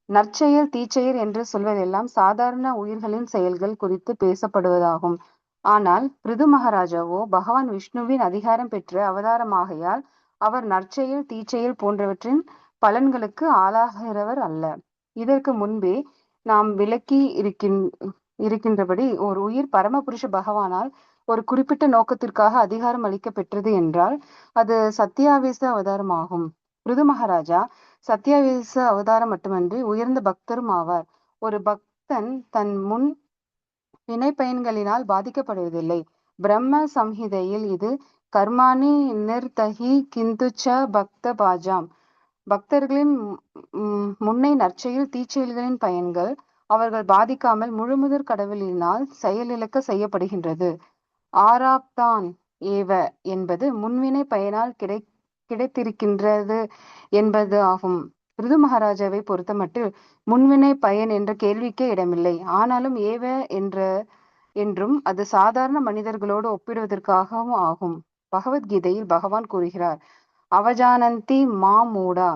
நற்செயல் தீச்செயல் என்று சொல்வதெல்லாம் சாதாரண உயிர்களின் செயல்கள் குறித்து பேசப்படுவதாகும். ஆனால் பிருது மகாராஜாவோ பகவான் விஷ்ணுவின் அதிகாரம் பெற்ற அவதாரமாகையால் அவர் நற்செயல் தீச்செயல் போன்றவற்றின் பலன்களுக்கு ஆளாகிறவர் அல்ல. இதற்கு முன்பே நாம் விளக்கி இருக்கின்றபடி ஒரு உயிர் பரமபுருஷ பகவானால் ஒரு குறிப்பிட்ட நோக்கத்திற்காக அதிகாரம் அளிக்க பெற்றது என்றால் அது சத்தியாவேச அவதாரம் ஆகும். பிருது மகாராஜா சத்தியாவேச அவதாரம் மட்டுமன்றி உயர்ந்த பக்தரும் ஆவார். ஒரு பக்தன் தன் முன் வினை பயன்களினால் பாதிக்கப்படுவதில்லை. பிரம்ம சம்ஹிதையில் இது கர்மாணி நிர்தஹி கிந்துச்ச பக்த பாஜாம். பக்தர்களின் முன்னை நற்செயல் தீச்செயல்களின் பயன்கள் அவர்கள் பாதிக்காமல் முழுமுதற் கடவுளினால் செயலிழக்க செய்யப்படுகின்றது. ஆராப்தான் ஏவ என்பது முன்வினை பயனால் கிடைத்திருக்கின்றது என்பது ஆகும். பிருது மகாராஜாவை பொறுத்தமட்டில் முன்வினை பயன் என்ற கேள்விக்கே இடமில்லை. ஆனாலும் ஏவ என்றும் அது சாதாரண மனிதர்களோடு ஒப்பிடுவதற்காகவும் ஆகும். பகவத்கீதையில் பகவான் கூறுகிறார், அவஜானந்தி மா மூடா.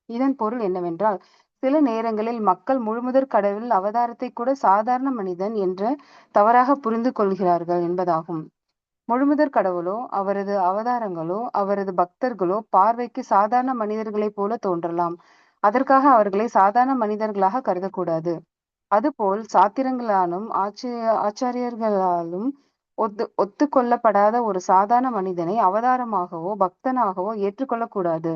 இதன் பொருள் என்னவென்றால், சில நேரங்களில் மக்கள் முழுமுதற் கடவுள் அவதாரத்தை கூட சாதாரண மனிதன் என்று தவறாக புரிந்து கொள்கிறார்கள் என்பதாகும். முழுமுதற் கடவுளோ அவரது அவதாரங்களோ அவரது பக்தர்களோ பார்வைக்கு சாதாரண மனிதர்களைப் போல தோன்றலாம். அதற்காக அவர்களை சாதாரண மனிதர்களாக கருதக்கூடாது. அதுபோல் சாத்திரங்களாலும் ஆச்சாரியர்களாலும் ஒத்துக்கொள்ளப்படாத ஒரு சாதாரண மனிதனை அவதாரமாகவோ பக்தனாகவோ ஏற்றுக்கொள்ளக்கூடாது.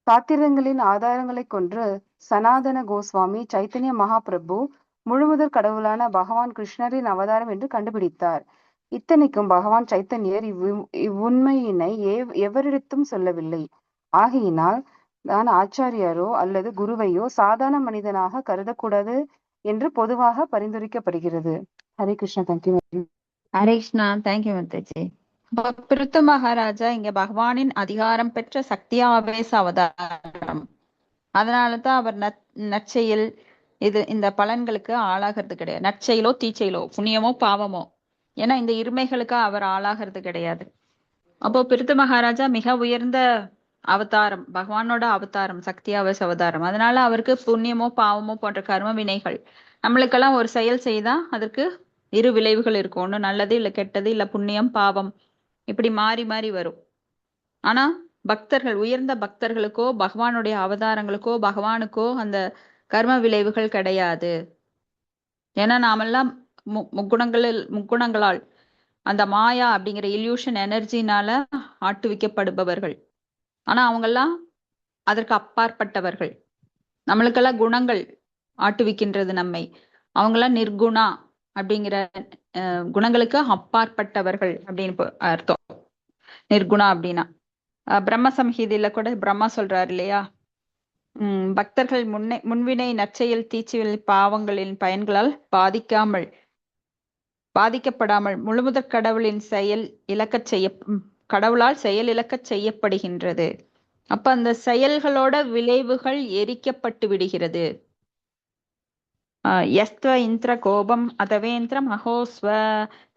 சாத்திரங்களின் ஆதாரங்களை கொன்று சனாதன கோஸ்வாமி சைத்தன்ய மகாபிரபு முழுமுதற் கடவுளான பகவான் கிருஷ்ணரின் அவதாரம் என்று கண்டுபிடித்தார். இத்தனைக்கும் பகவான் சைத்தன்யர் இவ்வுண்மையினை எவரிடத்தும் சொல்லவில்லை. ஆகையினால் தான் ஆச்சாரியரோ அல்லது குருவையோ சாதாரண மனிதனாக கருதக்கூடாது என்று பொதுவாக பரிந்துரைக்கப்படுகிறது. ஹரே கிருஷ்ணா. தேங்க்யூ. ஹரே கிருஷ்ணா. தேங்க்யூ மாதாஜி. பிருத்து மகாராஜா இங்க பகவானின் அதிகாரம் பெற்ற சக்தியாவேச அவதாரம். அதனாலதான் அவர் நற்செயல் இந்த பலன்களுக்கு ஆளாகிறது கிடையாது. நற்செயலோ தீச்செயலோ புண்ணியமோ பாவமோ, ஏன்னா இந்த இருமைகளுக்கு அவர் ஆளாகிறது கிடையாது. அப்போ பிருத்து மகாராஜா மிக உயர்ந்த அவதாரம், பகவானோட அவதாரம், சக்தியாவேச அவதாரம். அதனால அவருக்கு புண்ணியமோ பாவமோ போன்ற கர்ம வினைகள், நம்மளுக்கெல்லாம் ஒரு செயல் செய்தா அதற்கு 2 விளைவுகள் இருக்கும். ஒண்ணு நல்லது, இல்ல கெட்டது, இல்ல புண்ணியம் பாவம், இப்படி மாறி மாறி வரும். ஆனா பக்தர்கள், உயர்ந்த பக்தர்களுக்கோ பகவானுடைய அவதாரங்களுக்கோ பகவானுக்கோ அந்த கர்ம விளைவுகள் கிடையாது. ஏன்னா நாமெல்லாம் முக்குணங்களால் அந்த மாயா அப்படிங்கிற இல்யூஷன் எனர்ஜினால ஆட்டுவிக்கப்படுபவர்கள். ஆனா அவங்கெல்லாம் அதற்கு அப்பாற்பட்டவர்கள். நம்மளுக்கெல்லாம் குணங்கள் ஆட்டுவிக்கின்றது நம்மை. அவங்களாம் நிர்குணா அப்படிங்கிற குணங்களுக்கு அப்பாற்பட்டவர்கள் அப்படின்னு அர்த்தம். நிர்குணா அப்படின்னா பிரம்ம சம்ஹிதையில கூட பிரம்மா சொல்றாரு இல்லையா, பக்தர்கள் முன்வினை நற்செயல் தீச்செயல் பாவங்களின் பயன்களால் பாதிக்கப்படாமல் முழுமுதற் கடவுளின் செயல் இழக்கச் செய்ய கடவுளால் செயல் இழக்கச் செய்யப்படுகின்றது. அப்ப அந்த செயல்களோட விளைவுகள் எரிக்கப்பட்டு விடுகிறது. யஸ்த்வ இந்திர கோபம் அதவேந்திர மகோஸ்வ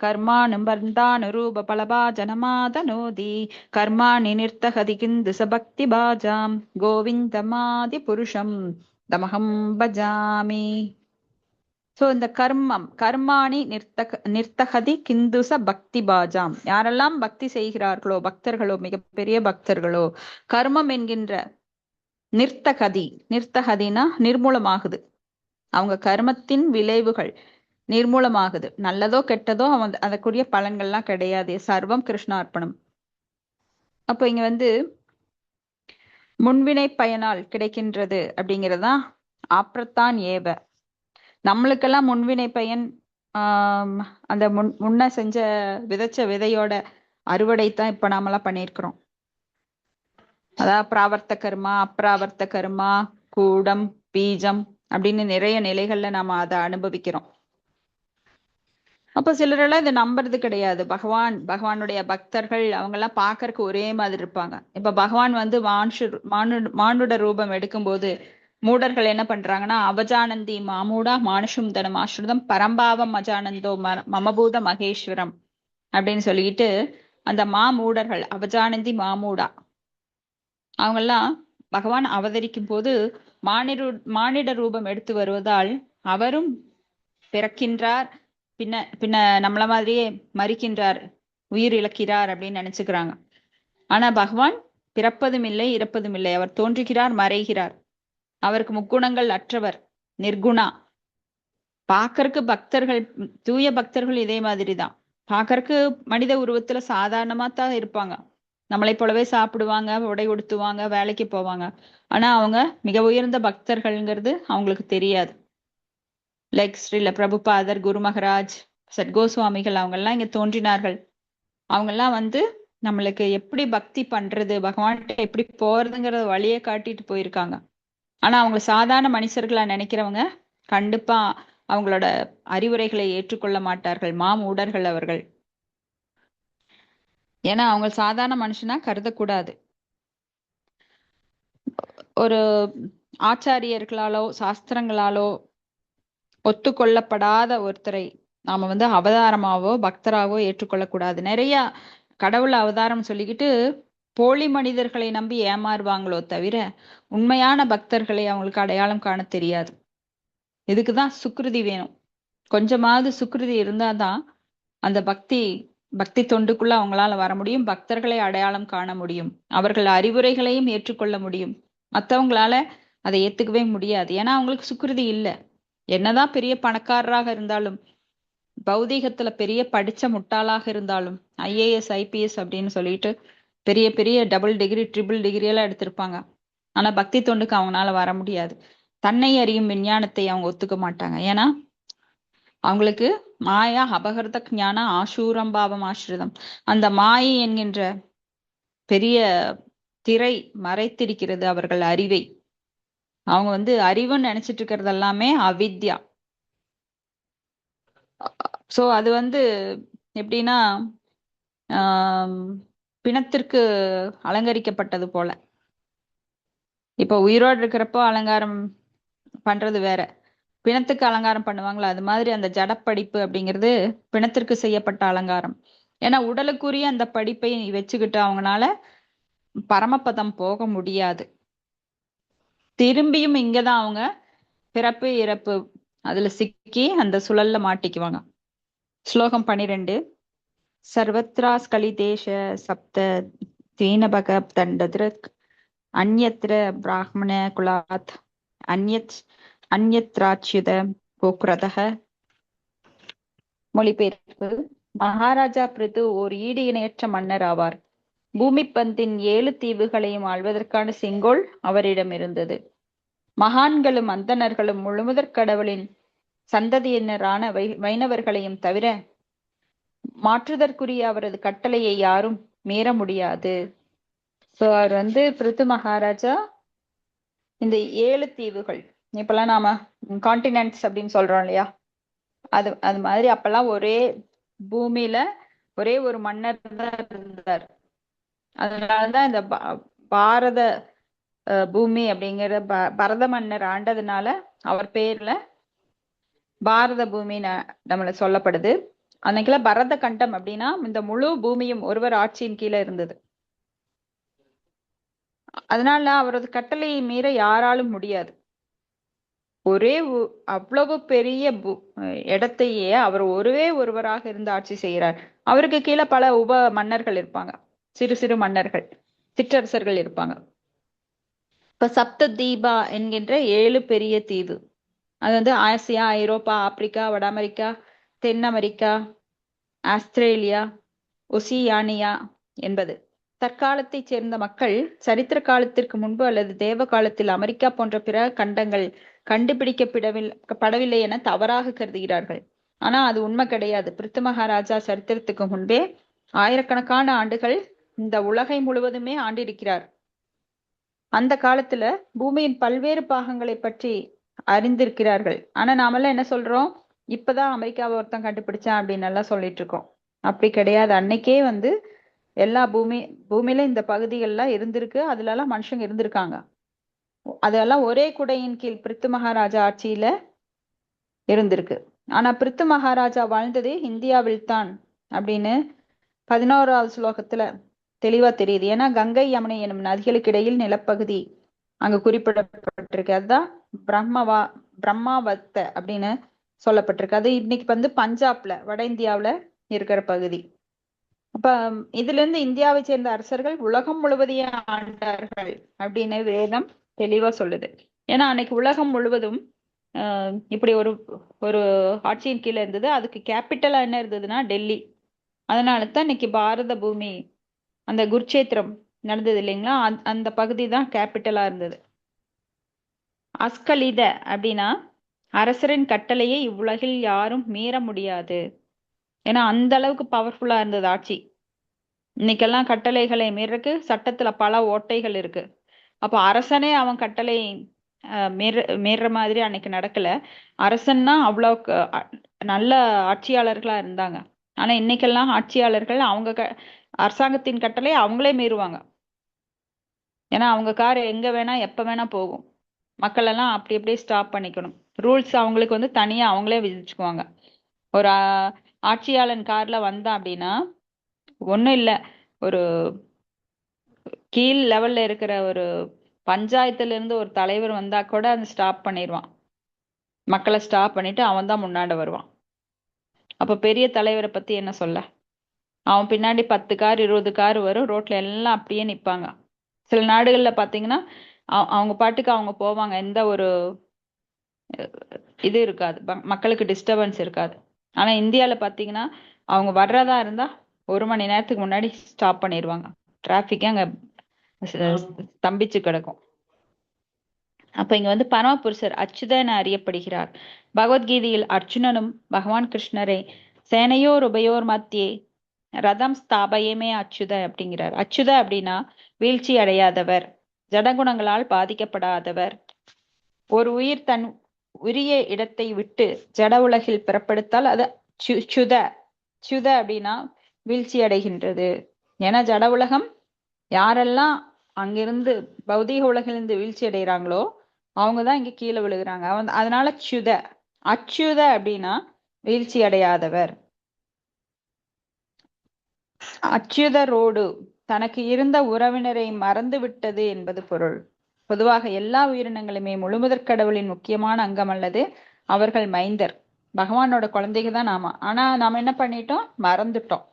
கர்மானுபந்தானுரூப பலபா ஜனமாதனோதி கர்மாணி நிர்த்தகதி கிந்து சபக்தி பாஜாம் கோவிந்தமாதி புருஷம் தமகம் பஜாமி. சோ இந்த கர்மாணி நிர்த்தகதி கிந்துச பக்தி பாஜாம், யாரெல்லாம் பக்தி செய்கிறார்களோ, பக்தர்களோ, மிகப்பெரிய பக்தர்களோ, கர்மம் என்கின்ற நிர்த்தகதினா நிர்மூலமாகுது. அவங்க கர்மத்தின் விளைவுகள் நிர்மூலமாகுது. நல்லதோ கெட்டதோ அதற்குரிய பலன்கள்லாம் கிடையாது. சர்வம் கிருஷ்ணார்ப்பணம். அப்போ இங்க முன்வினை பயனால் கிடைக்கின்றது அப்படிங்கிறதா ஆப்ரத்தான் ஏவ. நம்மளுக்கெல்லாம் முன்வினை பயன் அந்த முன்ன விதைச்ச விதையோட அறுவடை தான் இப்ப நாமெல்லாம் பண்ணியிருக்கிறோம். அதாவது பிராவர்த்த கர்மா, அப்ராவர்த்த கர்மா, கூடம், பீஜம் அப்படின்னு நிறைய நிலைகள்ல நாம அதை அனுபவிக்கிறோம். அப்ப சிலரெல்லாம் இதை நம்புறது கிடையாது. பகவானுடைய பக்தர்கள் அவங்க எல்லாம் பாக்கறதுக்கு ஒரே மாதிரி இருப்பாங்க. இப்ப பகவான் மானுட ரூபம் எடுக்கும்போது மூடர்கள் என்ன பண்றாங்கன்னா, அவஜானந்தி மாமூடா மானுஷம் தனம் ஆஸ்ருதம் பரம்பாவம் அஜானந்தோ மமபூத மகேஸ்வரம் அப்படின்னு சொல்லிட்டு அந்த மூடர்கள் அவஜானந்தி மாமூடா அவங்கெல்லாம் பகவான் அவதரிக்கும் போது மானிட ரூபம் எடுத்து வருவதால் அவரும் பிறக்கின்றார், பின்ன நம்மள மாதிரியே மறிக்கின்றார், உயிர் இழக்கிறார் அப்படின்னு நினைச்சுக்கிறாங்க. ஆனா பகவான் பிறப்பதும் இல்லை, இறப்பதும் இல்லை. அவர் தோன்றுகிறார், மறைகிறார். அவருக்கு முக்குணங்கள் அற்றவர், நிர்குணா. பாக்கறக்கு பக்தர்கள், தூய பக்தர்கள் இதே மாதிரிதான். பாக்கறக்கு மனித உருவத்துல சாதாரணமா தான் இருப்பாங்க. நம்மளை போலவே சாப்பிடுவாங்க, உடை உடுத்துவாங்க, வேலைக்கு போவாங்க. ஆனா அவங்க மிக உயர்ந்த பக்தர்கள்ங்கிறது அவங்களுக்கு தெரியாது. லைக் ஸ்ரீல பிரபுபாதர், குரு மகராஜ், சத்கோஸ்வாமிகள் அவங்கெல்லாம் இங்க தோன்றினார்கள். அவங்கெல்லாம் நம்மளுக்கு எப்படி பக்தி பண்றது, பகவான்கிட்ட எப்படி போறதுங்கிற வழியை காட்டிட்டு போயிருக்காங்க. ஆனா அவங்க சாதாரண மனுஷர்களா நினைக்கிறவங்க கண்டிப்பா அவங்களோட அறிவுரைகளை ஏற்றுக்கொள்ள மாட்டார்கள், மாமூடர்கள் அவர்கள். ஏன்னா அவங்க சாதாரண மனுஷனா கருதக்கூடாது. ஒரு ஆச்சாரியர்களாலோ சாஸ்திரங்களாலோ ஒத்துக்கொள்ளப்படாத ஒருத்தரை நாம அவதாரமாவோ பக்தராவோ ஏற்றுக்கொள்ளக்கூடாது. நிறைய கடவுள் அவதாரம் சொல்லிக்கிட்டு போலி மனிதர்களை நம்பி ஏமாறுவாங்களோ தவிர உண்மையான பக்தர்களை அவங்களுக்கு அடையாளம் காண தெரியாது. இதுக்குதான் சுக்ருதி வேணும். கொஞ்சமாவது சுக்ருதி இருந்தாதான் அந்த பக்தி தொண்டுக்குள்ள அவங்களால வர முடியும், பக்தர்களை அடையாளம் காண முடியும், அவர்கள் அறிவுரைகளையும் ஏற்றுக்கொள்ள முடியும். மற்றவங்களால அதை ஏத்துக்கவே முடியாது. ஏன்னா அவங்களுக்கு சுக்ருதி இல்லை. என்னதான் பெரிய பணக்காரராக இருந்தாலும், பௌதீகத்துல பெரிய படிச்ச முட்டாளாக இருந்தாலும், IAS IPS அப்படின்னு சொல்லிட்டு பெரிய பெரிய டபுள் டிகிரி ட்ரிபிள் டிகிரி எல்லாம் எடுத்திருப்பாங்க. ஆனா பக்தி தொண்டுக்கு அவங்களால வர முடியாது. தன்னை அறியும் விஞ்ஞானத்தை அவங்க ஒத்துக்க மாட்டாங்க. ஏன்னா அவங்களுக்கு மாயா அபகர்த ஞான ஆசூரம்பாவம் ஆசிரிதம், அந்த மாயை என்கின்ற பெரிய திரை மறைத்திருக்கிறது அவர்கள் அறிவை. அவங்க அறிவுன்னு நினைச்சிட்டு இருக்கிறது எல்லாமே அவித்யா. சோ அது எப்படின்னா பிணத்திற்கு அலங்கரிக்கப்பட்டது போல. இப்ப உயிரோடு இருக்கிறப்போ அலங்காரம் பண்றது வேற, பிணத்துக்கு அலங்காரம் பண்ணுவாங்களா, அது மாதிரி அந்த ஜடப்படிப்பு அப்படிங்கிறது பிணத்திற்கு செய்யப்பட்ட அலங்காரம். ஏன்னா உடலுக்குரிய அந்த படிப்பை வச்சுக்கிட்டு அவங்களால பரமபதம் போக முடியாது. திரும்பியும் இங்கதான் அவங்க பிறப்பு இறப்பு அதுல சிக்கி அந்த சுழல்ல மாட்டிக்குவாங்க. ஸ்லோகம் 12. சர்வத்ராஸ்கலிதேஷ சப்த தீனபக தண்டத்ருக் அந்யத்ர பிராமண குலாத் அந்யத்ராச்யுத கோக்ரதக. மொழிபெயர்ப்பு. மகாராஜா பிரிது ஓர் ஈடு இணையற்ற மன்னர் ஆவார். பூமி பந்தின் 7 தீவுகளையும் ஆள்வதற்கான செங்கோல் அவரிடம் இருந்தது. மகான்களும் அந்தணர்களும் முழுமுதற் கடவுளின் சந்ததியினரான வைணவர்களையும் தவிர மாற்றுதற்குரிய அவரது கட்டளையை யாரும் மீற முடியாது. சோ அவர் பிருத்து மகாராஜா இந்த 7 தீவுகள், இப்பெல்லாம் நாம கான்டினென்ட்ஸ் அப்படின்னு சொல்றோம் இல்லையா, அது மாதிரி அப்பெல்லாம் ஒரே பூமியில ஒரே ஒரு மன்னர் தான் இருந்தார். அதனாலதான் இந்த பாரத பூமி அப்படிங்கிற பரத மன்னர் ஆண்டதுனால அவர் பேர்ல பாரத பூமி நம்மள சொல்லப்படுது. அன்னைக்கெல்லாம் பரத கண்டம் அப்படின்னா இந்த முழு பூமியும் ஒருவர் ஆட்சியின் கீழே இருந்தது. அதனால அவரது கட்டளையை மீற யாராலும் முடியாது. ஒரே அவ்வளவு பெரிய இடத்தையே அவர் ஒருவராக இருந்து ஆட்சி செய்கிறார். அவருக்கு கீழே பல உப மன்னர்கள் இருப்பாங்க, சிறு சிறு மன்னர்கள், சிற்றரசர்கள் இருப்பாங்க. இப்ப சப்த தீபா என்கின்ற 7 பெரிய தீவு, அது ஆசியா, ஐரோப்பா, ஆப்பிரிக்கா, வட அமெரிக்கா, தென் அமெரிக்கா, ஆஸ்திரேலியா, ஒசியானியா என்பது. தற்காலத்தைச் சேர்ந்த மக்கள் சரித்திர காலத்திற்கு முன்பு அல்லது தேவ காலத்தில் அமெரிக்கா போன்ற பிற கண்டங்கள் கண்டுபிடிக்கப்படவில்லை என தவறாக கருதுகிறார்கள். ஆனா அது உண்மை கிடையாது. பிருத்து மகாராஜா சரித்திரத்துக்கு முன்பே ஆயிரக்கணக்கான ஆண்டுகள் இந்த உலகை முழுவதுமே ஆண்டிருக்கிறார். அந்த காலத்துல பூமியின் பல்வேறு பாகங்களை பற்றி அறிந்திருக்கிறார்கள். ஆனா நாமெல்லாம் என்ன சொல்றோம், இப்பதான் அமெரிக்காவை ஒருத்தன் கண்டுபிடிச்சான் அப்படின்னு எல்லாம் சொல்லிட்டு இருக்கோம். அப்படி கிடையாது. அன்னைக்கே எல்லா பூமியில இந்த பகுதிகள்லாம் இருந்திருக்கு. அதுல எல்லாம் மனுஷங்க இருந்திருக்காங்க. அதெல்லாம் ஒரே குடையின் கீழ் பிருத்து மகாராஜா ஆட்சியில இருந்திருக்கு. ஆனா பிருத்து மகாராஜா வாழ்ந்தது இந்தியாவில் தான் அப்படின்னு 11வது ஸ்லோகத்துல தெளிவா தெரியுது. ஏன்னா கங்கை யமுனை எனும் நதிகளுக்கு இடையில் நிலப்பகுதி அங்க குறிப்பிடப்பட்டிருக்கு. அதுதான் பிரம்மாவத்த அப்படின்னு சொல்லப்பட்டிருக்கு. அது இன்னைக்கு பஞ்சாப்ல, வட இந்தியாவுல இருக்கிற பகுதி. அப்ப இதுல இருந்து இந்தியாவை சேர்ந்த அரசர்கள் உலகம் முழுவதையும் ஆண்டார்கள் அப்படின்னு வேதம் தெளிவா சொல்லுது. ஏன்னா அன்னைக்கு உலகம் முழுவதும் இப்படி ஒரு ஒரு ஆட்சியின் கீழே இருந்தது. அதுக்கு கேபிட்டலா என்ன இருந்ததுன்னா டெல்லி. அதனாலதான் இன்னைக்கு பாரத பூமி, அந்த குருட்சேத்திரம் நடந்தது இல்லைங்களா, அந்த பகுதி தான் கேபிட்டலா இருந்தது. அஸ்கலித அப்படின்னா அரசரின் கட்டளையை இவ்வுலகில் யாரும் மீற முடியாது. ஏன்னா அந்த அளவுக்கு பவர்ஃபுல்லா இருந்தது ஆட்சி. இன்னைக்கெல்லாம் கட்டளைகளை மீறக்கு சட்டத்துல பல ஓட்டைகள் இருக்கு. அப்போ அரசனே அவன் கட்டளை மீற மாதிரி அன்னைக்கு நடக்கல. அரசன்னா அவ்வளவு நல்ல ஆட்சியாளர்களா இருந்தாங்க. ஆனா இன்னைக்கெல்லாம் ஆட்சியாளர்கள் அவங்க அரசாங்கத்தின் கட்டளை அவங்களே மீறுவாங்க. ஏன்னா அவங்க கார் எங்க வேணா எப்ப வேணா போகும். மக்கள் எல்லாம் அப்படி அப்படியே ஸ்டாப் பண்ணிக்கணும். ரூல்ஸ் அவங்களுக்கு தனியா அவங்களே விதிச்சுக்குவாங்க. ஒரு ஆட்சியாளன் கார்ல வந்தான் அப்படின்னா ஒண்ணும் இல்ல, ஒரு கீழ் லெவல்ல இருக்கிற ஒரு பஞ்சாயத்துல இருந்து ஒரு தலைவர் வந்தா கூட அதை ஸ்டாப் பண்ணிடுவான். மக்களை ஸ்டாப் பண்ணிட்டு அவன் தான் முன்னாடி வருவான். அப்ப பெரிய தலைவரை பத்தி என்ன சொல்ல. அவன் பின்னாடி 10 கார் 20 கார் வரும், ரோட்ல எல்லாம் அப்படியே நிப்பாங்க. சில நாடுகள்ல பாத்தீங்கன்னா அவங்க பாட்டுக்கு அவங்க போவாங்க, எந்த ஒரு இது இருக்காது, மக்களுக்கு டிஸ்டர்பன்ஸ் இருக்காது. ஆனா இந்தியால பாத்தீங்கன்னா அவங்க வர்றதா இருந்தா 1 மணி நேரத்துக்கு முன்னாடி ஸ்டாப் பண்ணிடுவாங்க. டிராபிக் அங்க ஸ்தம்பிச்சு கிடக்கும். அப்ப இங்க பரமபுருஷர் அச்சுதன் அறியப்படுகிறார். பகவத்கீதையில் அர்ஜுனனும் பகவான் கிருஷ்ணரை சேனையோர் உபயோர் மத்தியே ரதம் ஸ்தாபயமே அச்சுத அப்படிங்கிறார். அச்சுத அப்படின்னா வீழ்ச்சி அடையாதவர், ஜடகுணங்களால் பாதிக்கப்படாதவர், ஒரு உயிர் தன் உரிய இடத்தை விட்டு ஜட உலகில் பிறப்படுத்தால் அது சுத. சுத அப்படின்னா வீழ்ச்சி அடைகின்றது. ஏன்னா ஜட உலகம் யாரெல்லாம் அங்கிருந்து பௌதீக உலகிலிருந்து வீழ்ச்சி அடைகிறாங்களோ அவங்கதான் இங்க கீழே விழுகிறாங்க. அதனால சுத. அச்சுத அப்படின்னா வீழ்ச்சி அடையாதவர். அச்சுதரோடு தனக்கு இருந்த உறவினரை மறந்து விட்டது என்பது பொருள். பொதுவாக எல்லா உயிரினங்களுமே முழுமுதற் கடவுளின் முக்கியமான அங்கம் அல்லது அவர்கள் மைந்தர், பகவானோட குழந்தைங்க தான் நாம. ஆனா நாம என்ன பண்ணிட்டோம், மறந்துட்டோம்.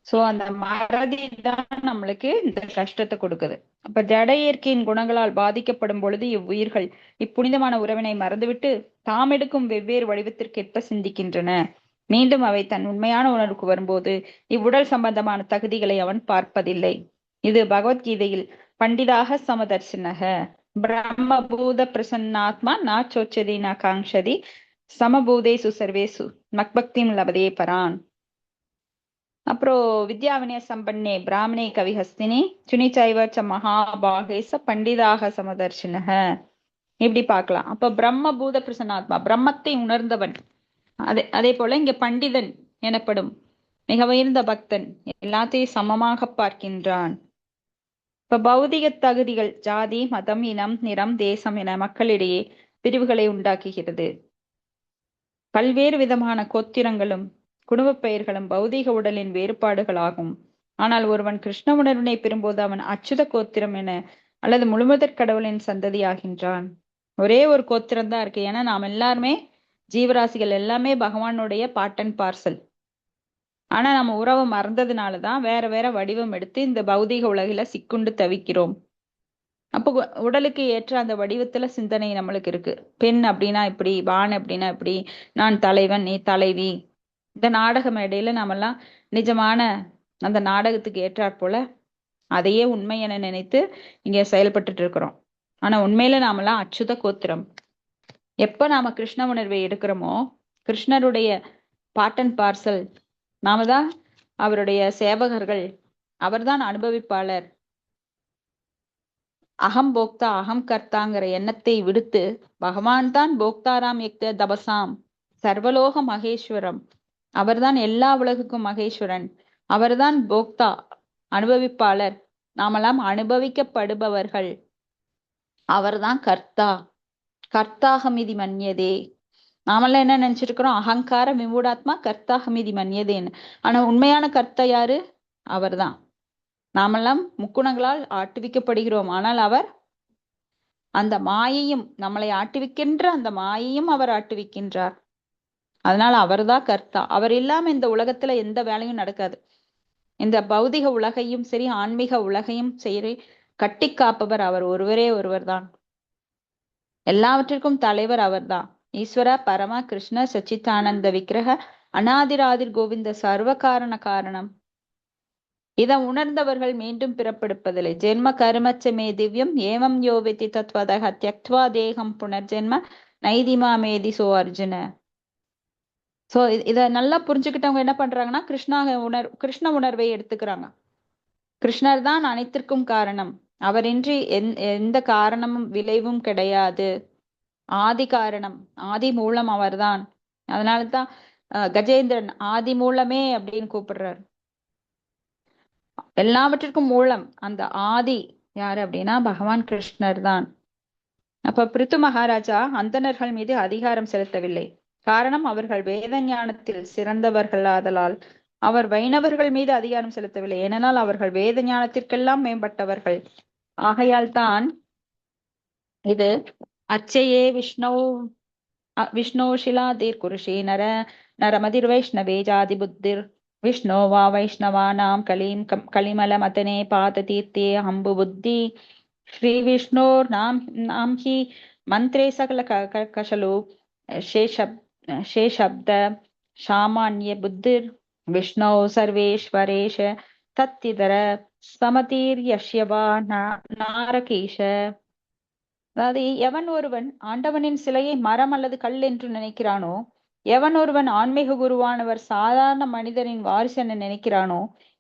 சோ அந்த மறதி தான் நம்மளுக்கு இந்த கஷ்டத்தை கொடுக்குது. அப்ப ஜட இயற்கையின் குணங்களால் பாதிக்கப்படும் பொழுது இவ்வுயிர்கள் இப்புனிதமான உறவினை மறந்துவிட்டு தாம் எடுக்கும் வெவ்வேறு வடிவத்திற்கேற்ப சிந்திக்கின்றன. மீண்டும் அவை தன் உண்மையான உணர்வுக்கு வரும்போது இவ்வுடல் சம்பந்தமான தகுதிகளை அவன் பார்ப்பதில்லை. இது பகவத்கீதையில் பண்டிதாக சமதர்சினக பிரம்மபூத பிரசன்னாத்மா நாச்சோச்சதி ந காங்ஷதி சமபூதேசு சர்வேசு மக்பக்திம் லபதே பரான். அப்புறம் வித்யா வினய சம்பன்னே பிராமணே கவிஹஸ்தினி சுனிச்சைவ மகாபாகேச பண்டிதாக சமதர்ஷினக. இப்படி பார்க்கலாம். அப்ப பிரம்மபூத பிரசன்னாத்மா பிரம்மத்தை உணர்ந்தவன். அதே போல இங்க பண்டிதன் எனப்படும் மிக உயர்ந்த பக்தன் எல்லாத்தையும் சமமாக பார்க்கின்றான். இப்ப பௌதிக தகுதிகள் ஜாதி, மதம், இனம், நிறம், தேசம் என மக்களிடையே பிரிவுகளை உண்டாக்குகிறது. பல்வேறு விதமான கோத்திரங்களும் குடும்ப பெயர்களும் பௌதிக உடலின் வேறுபாடுகளாகும். ஆனால் ஒருவன் கிருஷ்ண உணர்வினை பெறும்போது அவன் அச்சுத கோத்திரம் என அல்லது முழுமுதற் கடவுளின் சந்ததி ஆகின்றான். ஒரே ஒரு கோத்திரம் தான் இருக்கு. ஏன்னா நாம் எல்லாருமே ஜீவராசிகள் எல்லாமே பகவானுடைய பாட்டன் பார்சல். ஆனா நம்ம உறவை மறந்ததுனாலதான் வேற வேற வடிவம் எடுத்து இந்த பௌதீக உலகில சிக்குண்டு தவிக்கிறோம். அப்போ உடலுக்கு ஏற்ற அந்த வடிவத்துல சிந்தனை நம்மளுக்கு இருக்கு. பெண் அப்படின்னா இப்படி, ஆண் அப்படின்னா இப்படி, நான் தலைவன், நீ தலைவி. இந்த நாடக மேடையில நாமெல்லாம் நிஜமான அந்த நாடகத்துக்கு ஏற்றாற் போல அதையே உண்மை என நினைத்து இங்க செயல்பட்டுட்டு இருக்கிறோம். ஆனா உண்மையில நாமெல்லாம் அச்சுத கோத்திரம். எப்ப நாம கிருஷ்ண உணர்வை எடுக்கிறோமோ, கிருஷ்ணருடைய பாட்டன் பார்சல், நாம தான் அவருடைய சேவகர்கள், அவர்தான் அனுபவிப்பாளர். அகம் போக்தா அகம் கர்த்தாங்கிற எண்ணத்தை விடுத்து பகவான் தான் போக்தாராம் யக்த தபசாம் சர்வலோக மகேஸ்வரம், அவர்தான் எல்லா உலகுக்கும் மகேஸ்வரன், அவர்தான் போக்தா அனுபவிப்பாளர், நாமெல்லாம் அனுபவிக்கப்படுபவர்கள், அவர்தான் கர்த்தா. கர்த்தாகமிதி மன்யதே. நாமெல்லாம் என்ன நினைச்சிருக்கிறோம்? அகங்கார விமூடாத்மா கர்த்தாகமிதி மன்யதேன்னு. ஆனா உண்மையான கர்த்தா யாரு? அவர்தான். நாமெல்லாம் முக்குணங்களால் ஆட்டுவிக்கப்படுகிறோம். ஆனால் அவர் அந்த மாயையும், நம்மளை ஆட்டுவிக்கின்ற அந்த மாயையும் அவர் ஆட்டுவிக்கின்றார். அதனால அவர்தான் கர்த்தா. அவர் இல்லாம இந்த உலகத்துல எந்த வேலையும் நடக்காது. இந்த பௌதிக உலகையும் சரி, ஆன்மீக உலகையும் சரி கட்டி காப்பவர் அவர் ஒருவரே ஒருவர் தான். எல்லாவற்றிற்கும் தலைவர் அவர்தான். ஈஸ்வர பரம கிருஷ்ண சச்சித்தானந்த விக்கிரக அநாதிராதிர் கோவிந்த சர்வ காரண காரணம். இதை உணர்ந்தவர்கள் மீண்டும் பிறப்பெடுப்பதில்லை. ஜென்ம கருமச்சமே திவ்யம் ஏவம் யோவிதி தத்வதக தியக்த்வா தேகம் புனர்ஜென்ம நைதிமா மேதி சோ அர்ஜுன. சோ இத நல்லா புரிஞ்சுக்கிட்டவங்க என்ன பண்றாங்கன்னா கிருஷ்ண உணர்வை எடுத்துக்கிறாங்க. கிருஷ்ணர் தான் அனைத்திற்கும் காரணம், அவரின்றி எந்த காரணமும் விளைவும் கிடையாது. ஆதி காரணம், ஆதி மூலம் அவர்தான். அதனாலதான் கஜேந்திரன் ஆதி மூலமே அப்படின்னு கூப்பிடுறாரு. எல்லாவற்றிற்கும் மூலம் அந்த ஆதி யாரு அப்படின்னா பகவான் கிருஷ்ணர் தான். அப்ப பிருத்து மகாராஜா அந்தணர்கள் மீது அதிகாரம் செலுத்தவில்லை. காரணம், அவர்கள் வேத ஞானத்தில் சிறந்தவர்கள் ஆதலால். அவர் வைணவர்கள் மீது அதிகாரம் செலுத்தவில்லை, ஏனென்றால் அவர்கள் வேத ஞானத்திற்கெல்லாம் மேம்பட்டவர்கள். ஆகையால் தான் இது அர்ச்சையே விஷ்ணோ ஷிலாதீர் குருஷி நரமதிர் வைஷ்ணவே ஜாதி புத்திர் விஷ்ணோ வா வைஷ்ணவானாம் கலிமல மதனே பாத தீர்த்தே அம்பு புத்தி ஸ்ரீ விஷ்ணோர் நாம் ஹி மந்திரே சகல கஷலு शेषब्द सामान्य बुद्धिर विष्णु सर्वेश्वरेश तत्तिदर சமதீர்யஷ்யவா நாரகீஷ. அதாவது எவன் ஒருவன் ஆண்டவனின் சிலையை மரம் அல்லது கல் என்று நினைக்கிறானோ, எவன் ஒருவன் ஆன்மீக குருவானவர் சாதாரண மனிதனின் வாரிசு என நினைக்கிறானோ,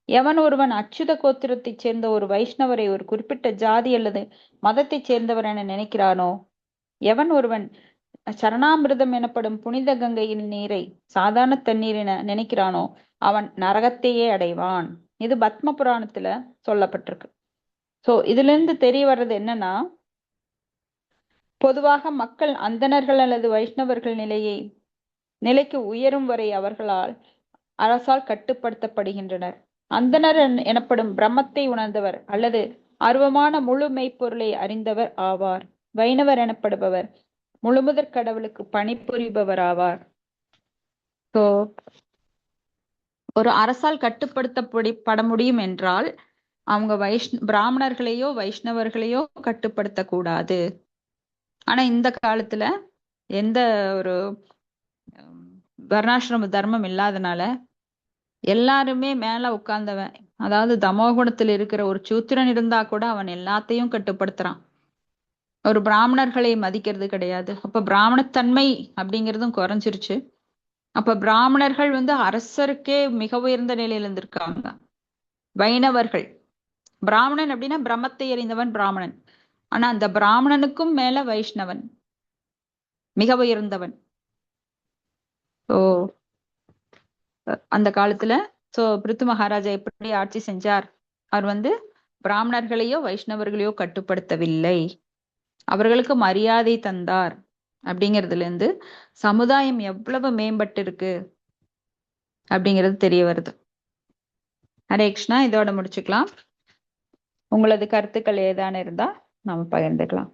எவன் ஒருவன் அச்சுத கோத்திரத்தைச் சேர்ந்த ஒரு வைஷ்ணவரை ஒரு குறிப்பிட்ட ஜாதி அல்லது மதத்தைச் சேர்ந்தவர் என நினைக்கிறானோ, எவன் ஒருவன் சரணாமிர்தம் எனப்படும் புனித கங்கையின் நீரை சாதாரண தண்ணீர் என நினைக்கிறானோ அவன் நரகத்தையே அடைவான். இது பத்ம புராணத்துல சொல்லப்பட்டிருக்கு. சோ இதுல இருந்து தெரிய வர்றது என்னன்னா, பொதுவாக மக்கள் அந்தணர்கள் அல்லது வைஷ்ணவர்கள் நிலைக்கு உயரும் வரை அவர்களால் அரசால் கட்டுப்படுத்தப்படுகின்றனர். அந்தணர் எனப்படும் பிரம்மத்தை உணர்ந்தவர் அல்லது அருவமான முழு மெய்ப்பொருளை அறிந்தவர் ஆவார். வைணவர் எனப்படுபவர் முழுமுதற் கடவுளுக்கு பணிபுரிபவர் ஆவார். சோ ஒரு அரசால் கட்டுப்படுத்தப்பட முடியும் என்றால் அவங்க பிராமணர்களையோ வைஷ்ணவர்களையோ கட்டுப்படுத்தக்கூடாது. ஆனா இந்த காலத்துல எந்த ஒரு வர்ணாசிரம தர்மம் இல்லாதனால எல்லாருமே மேல உட்கார்ந்தவன், அதாவது தமோகுணத்தில் இருக்கிற ஒரு சூத்திரன் இருந்தா கூட அவன் எல்லாத்தையும் கட்டுப்படுத்துறான். ஒரு பிராமணர்களை மதிக்கிறது கிடையாது. அப்ப பிராமணத்தன்மை அப்படிங்கிறதும் குறைஞ்சிருச்சு. அப்ப பிராமணர்கள் அரசருக்கே மிக உயர்ந்த நிலையில இருந்திருக்காங்க. வைணவர்கள், பிராமணன் அப்படின்னா பிரம்மத்தை எறிந்தவன் பிராமணன். ஆனா அந்த பிராமணனுக்கும் மேல வைஷ்ணவன், மிக உயர்ந்தவன். ஓ, அந்த காலத்துல பிருத்து மகாராஜா எப்படி ஆட்சி செஞ்சார்? அவர் பிராமணர்களையோ வைஷ்ணவர்களையோ கட்டுப்படுத்தவில்லை, அவர்களுக்கு மரியாதை தந்தார். அப்படிங்கிறதுல இருந்து சமுதாயம் எவ்வளவு மேம்பட்டு இருக்கு அப்படிங்கிறது தெரிய வருது. ஹரே கிருஷ்ணா. இதோட முடிச்சுக்கலாம். உங்களது கருத்துக்கள் ஏதான இருந்தா நாம பகிர்ந்துக்கலாம்.